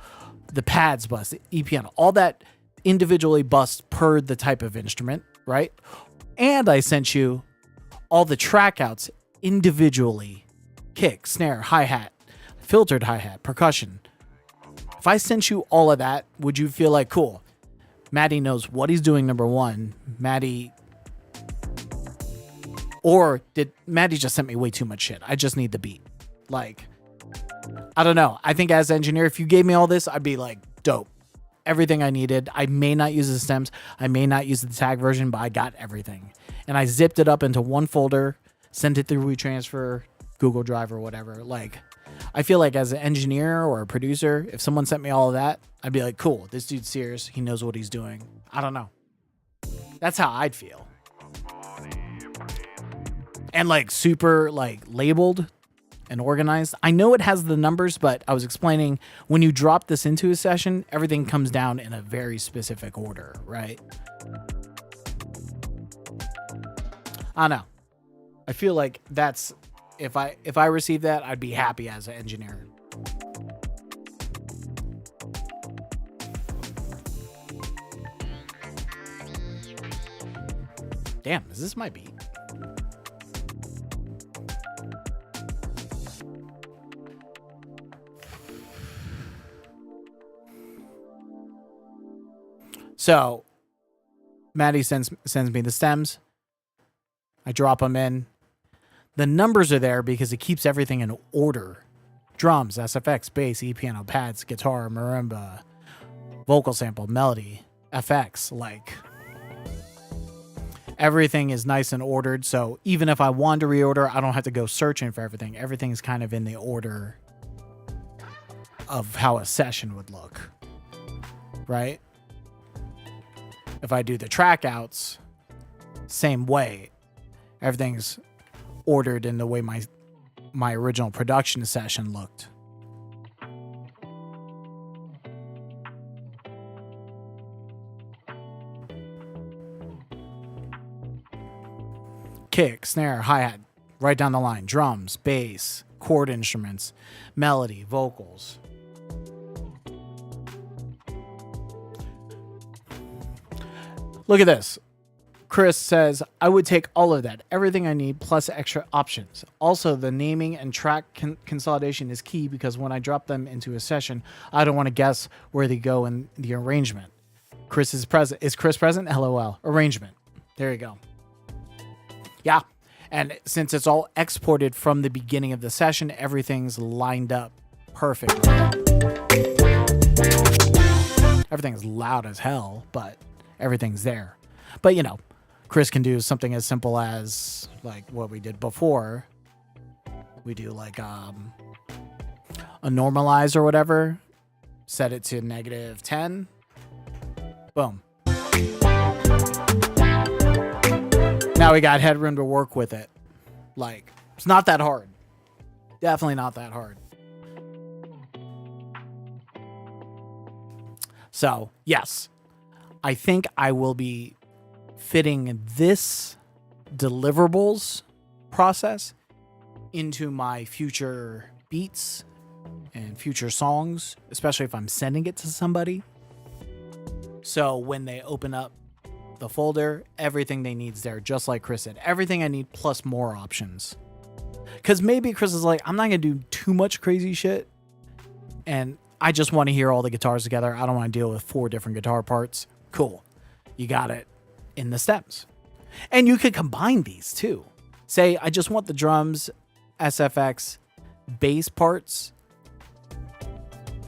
the pads bust, the EP piano, all that individually bust per the type of instrument, right? And I sent you all the track outs individually: kick, snare, hi-hat, filtered hi-hat, percussion. If I sent you all of that, would you feel like, cool, Maddie knows what he's doing, number one, or did Maddie just sent me way too much shit? I just need the beat. Like, I don't know. I think as an engineer, if you gave me all this, I'd be like, dope. Everything I needed. I may not use the stems. I may not use the tag version, but I got everything. And I zipped it up into one folder, sent it through WeTransfer, Google Drive, or whatever. Like, I feel like as an engineer or a producer, if someone sent me all of that, I'd be like, cool, this dude's serious. He knows what he's doing. I don't know. That's how I'd feel. And like super like labeled and organized. I know it has the numbers, but I was explaining, when you drop this into a session, everything comes down in a very specific order, right? I don't know. I feel like that's, if I receive that, I'd be happy as an engineer. Damn, is this my beat? So Maddie sends me the stems. I drop them in. The numbers are there because it keeps everything in order. Drums, SFX, bass, E-piano, pads, guitar, marimba, vocal sample, melody, FX. Like, everything is nice and ordered. So even if I want to reorder, I don't have to go searching for everything. Everything is kind of in the order of how a session would look, right? If I do the track outs, same way. Everything's ordered in the way my original production session looked. Kick, snare, hi-hat, right down the line. Drums, bass, chord instruments, melody, vocals. Look at this. Chris says, I would take all of that, everything I need, plus extra options. Also, the naming and track consolidation is key because when I drop them into a session, I don't want to guess where they go in the arrangement. Chris is present. Is Chris present? LOL. Arrangement. There you go. Yeah. And since it's all exported from the beginning of the session, everything's lined up perfectly. Everything's loud as hell, but everything's there. But, you know, Chris can do something as simple as like what we did before. We do like a normalize or whatever. Set it to -10. Boom. Now we got headroom to work with it. Like, it's not that hard. Definitely not that hard. So, yes. I think I will be fitting this deliverables process into my future beats and future songs, especially if I'm sending it to somebody. So when they open up the folder, everything they need is there, just like Chris said. Everything I need plus more options. Because maybe Chris is like, I'm not going to do too much crazy shit. And I just want to hear all the guitars together. I don't want to deal with 4 different guitar parts. Cool. You got it in the stems. And you could combine these too. Say, I just want the drums, SFX, bass parts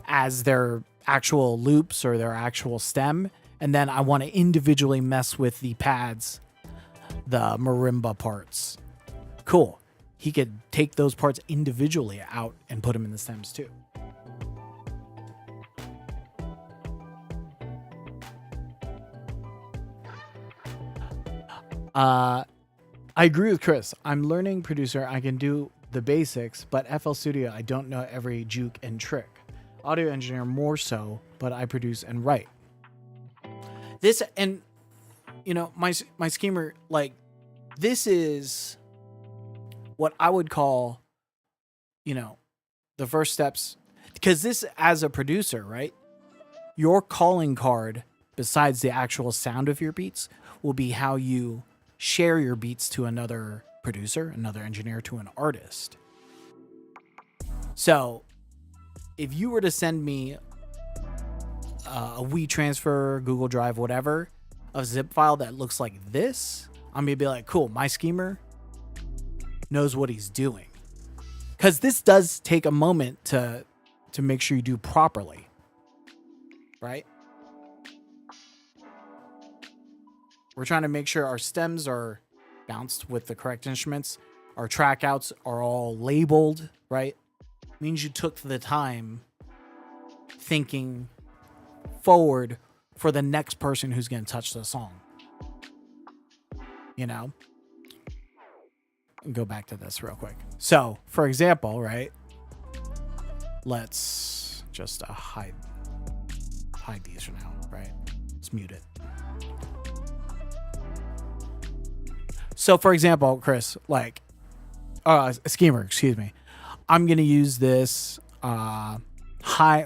as their actual loops or their actual stem. And then I want to individually mess with the pads, the marimba parts. Cool. He could take those parts individually out and put them in the stems too. I agree with Chris. I'm learning producer. I can do the basics, but FL Studio, I don't know every juke and trick. Audio engineer more so, but I produce and write. This, and you know, my schemer, like, this is what I would call, you know, the first steps, because this, as a producer, right, your calling card, besides the actual sound of your beats, will be how you share your beats to another producer, another engineer, to an artist. So if you were to send me a WeTransfer, Google Drive, whatever, a zip file that looks like this, I'm gonna be like, cool, my schemer knows what he's doing. Because this does take a moment to make sure you do properly, right? We're trying to make sure our stems are bounced with the correct instruments. Our track outs are all labeled, right? Means you took the time thinking forward for the next person who's going to touch the song. You know? Go back to this real quick. So, for example, right? Let's just hide these for now, right? Let's mute it. So, for example, Chris, like, schemer, excuse me. I'm going to use this hi-hat,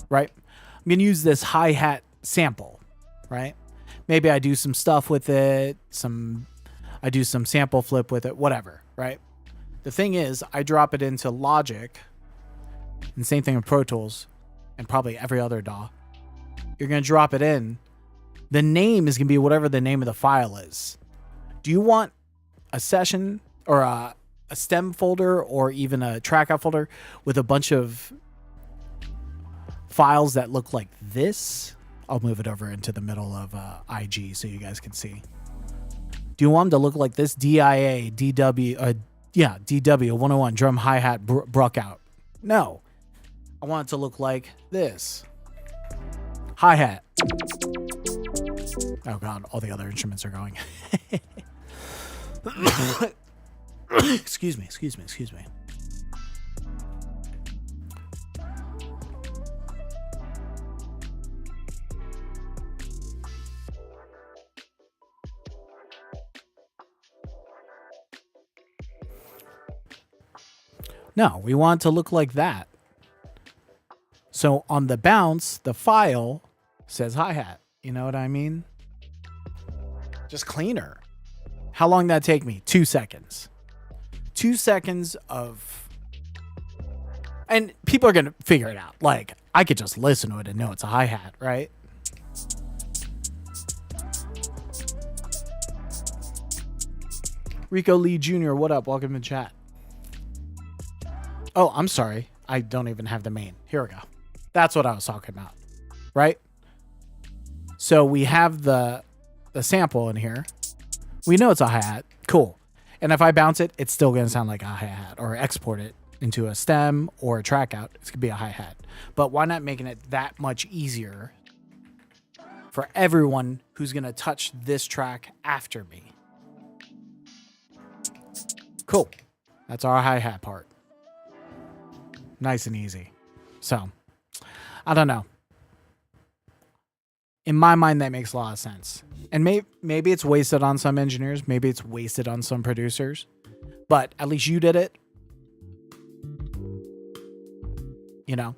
right? I'm going to use this hi-hat sample, right? Maybe I do some stuff with it, I do some sample flip with it, whatever, right? The thing is, I drop it into Logic, and same thing with Pro Tools, and probably every other DAW. You're going to drop it in. The name is going to be whatever the name of the file is. Do you want a session or a stem folder or even a track out folder with a bunch of files that look like this? I'll move it over into the middle of IG so you guys can see. Do you want them to look like this? DIA, DW, DW 101, drum, hi-hat, bruck out. No. I want it to look like this. Hi-hat. Oh God, all the other instruments are going. Excuse me. No, we want it to look like that. So on the bounce, the file says hi-hat. You know what I mean? Just cleaner. How long did that take me? 2 seconds. 2 seconds of... And people are going to figure it out. Like, I could just listen to it and know it's a hi-hat, right? Rico Lee Jr., what up? Welcome to chat. Oh, I'm sorry. I don't even have the main. Here we go. That's what I was talking about, right? So we have the sample in here. We know it's a hi-hat. Cool. And if I bounce it, it's still going to sound like a hi-hat, or export it into a stem or a track out. It's going to be a hi-hat. But why not making it that much easier for everyone who's going to touch this track after me? Cool. That's our hi-hat part. Nice and easy. So, I don't know. In my mind, that makes a lot of sense. And maybe it's wasted on some engineers. Maybe it's wasted on some producers. But at least you did it. You know?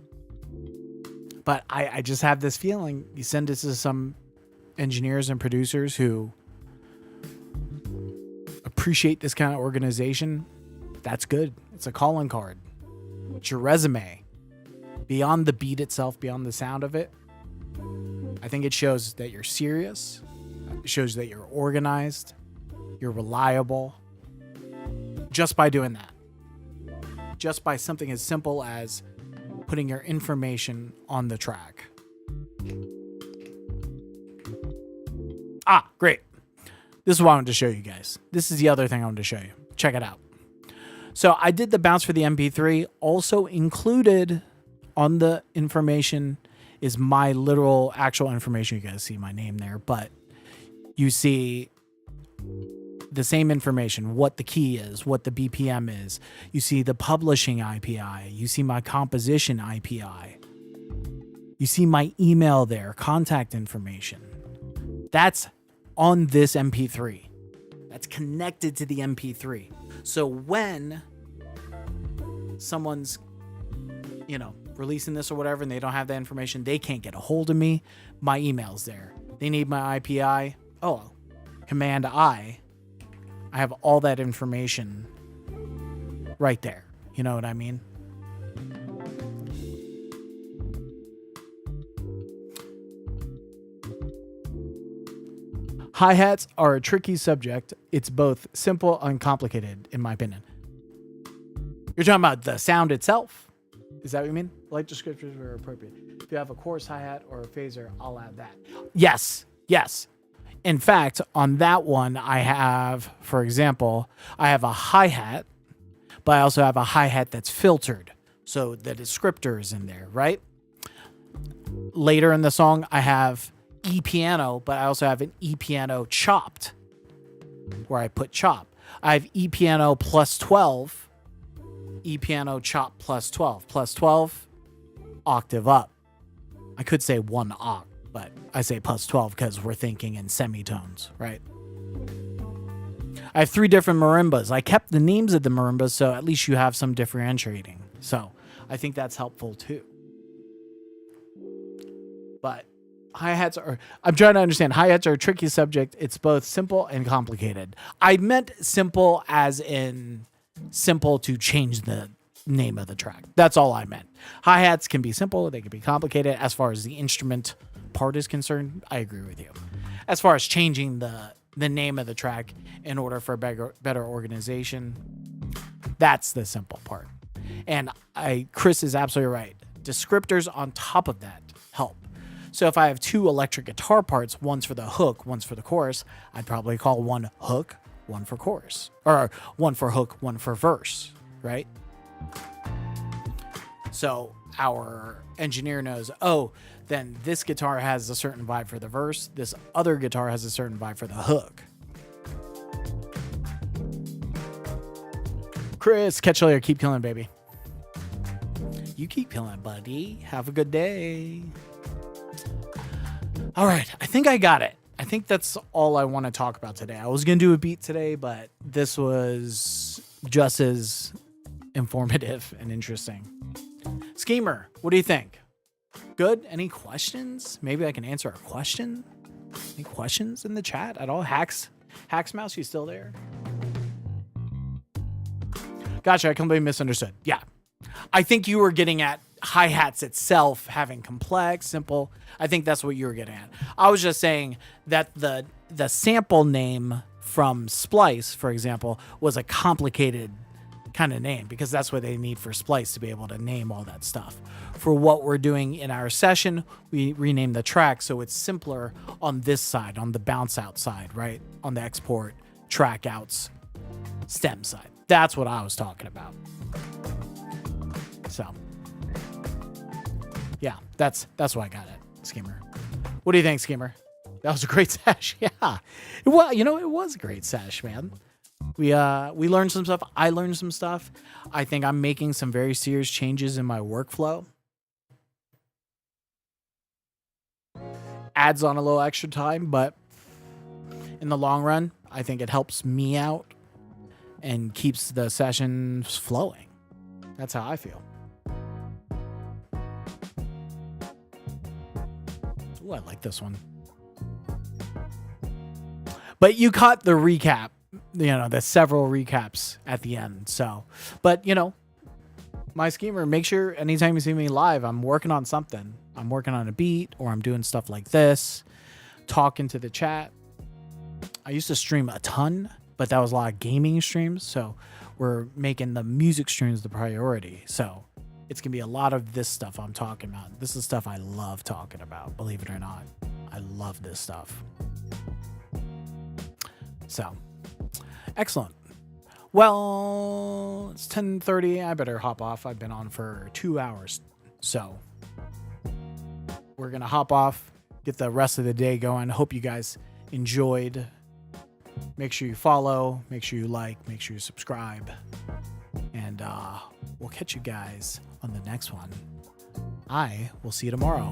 But I just have this feeling you send this to some engineers and producers who appreciate this kind of organization. That's good. It's a calling card. It's your resume. Beyond the beat itself, beyond the sound of it, I think it shows that you're serious. It shows that you're organized. You're reliable. Just by doing that. Just by something as simple as putting your information on the track. Ah, great. This is what I wanted to show you guys. This is the other thing I wanted to show you. Check it out. So I did the bounce for the MP3. Also included on the information is my literal actual information. You guys see my name there, but you see the same information, what the key is, what the BPM is. You see the publishing IPI. You see my composition IPI. You see my email there, contact information. That's on this MP3. That's connected to the MP3. So when someone's, releasing this or whatever, and they don't have that information, they can't get a hold of me. My email's there. They need my IPI. Oh, Command I have all that information right there. You know what I mean? Hi-hats are a tricky subject. It's both simple and complicated, in my opinion. You're talking about the sound itself? Is that what you mean? Light descriptors were appropriate. If you have a chorus hi-hat or a phaser, I'll add that. Yes. In fact, on that one, I have, for example, I have a hi-hat, but I also have a hi-hat that's filtered. So the descriptor is in there, right? Later in the song, I have E-piano, but I also have an E-piano chopped, where I put chop. I have E-piano plus 12, E-piano chop plus 12. Plus 12, octave up. I could say one oct, but I say plus 12 because we're thinking in semitones, right? I have 3 different marimbas. I kept the names of the marimbas, so at least you have some differentiating. So I think that's helpful too. But hi-hats are, I'm trying to understand, hi-hats are a tricky subject. It's both simple and complicated. I meant simple as in simple to change the name of the track. That's all I meant. Hi-hats can be simple. They can be complicated. As far as the instrument part is concerned, I agree with you. As far as changing the name of the track in order for better organization, that's the simple part. And Chris is absolutely right. Descriptors on top of that help. So if I have 2 electric guitar parts, one's for the hook, one's for the chorus, I'd probably call one hook, one for chorus. Or one for hook, one for verse, right? So our engineer knows, oh, then this guitar has a certain vibe for the verse. This other guitar has a certain vibe for the hook. Chris, catch you later. Keep killing, baby. You keep killing, buddy. Have a good day. All right. I think I got it. I think that's all I want to talk about today. I was going to do a beat today, but this was just as informative and interesting. Schemer, what do you think? Good? Any questions? Maybe I can answer a question? Any questions in the chat at all? Hacks Mouse, you still there? Gotcha, I completely misunderstood. Yeah. I think you were getting at hi-hats itself having complex, simple. I think that's what you were getting at. I was just saying that the sample name from Splice, for example, was a complicated kind of name because that's what they need for Splice to be able to name all that stuff. For what we're doing in our session, we rename the track so it's simpler on this side, on the bounce out side, right? On the export track outs stem side. That's what I was talking about. So, yeah, that's what I got at Schemer. What do you think, Schemer? That was a great sesh. Yeah. Well, it was a great sesh, man. We learned some stuff. I learned some stuff. I think I'm making some very serious changes in my workflow. Adds on a little extra time, but in the long run, I think it helps me out and keeps the sessions flowing. That's how I feel. Ooh, I like this one. But you caught the recap, the several recaps at the end. So, but my Schemer, make sure anytime you see me live, I'm working on something. I'm working on a beat or I'm doing stuff like this, talking to the chat. I used to stream a ton, but that was a lot of gaming streams. So we're making the music streams the priority. So it's going to be a lot of this stuff I'm talking about. This is stuff I love talking about, believe it or not. I love this stuff. So, excellent. Well, it's 10:30. I better hop off. I've been on for 2 hours. So, we're going to hop off, get the rest of the day going. Hope you guys enjoyed. Make sure you follow, make sure you like, make sure you subscribe. And we'll catch you guys on the next one. I will see you tomorrow.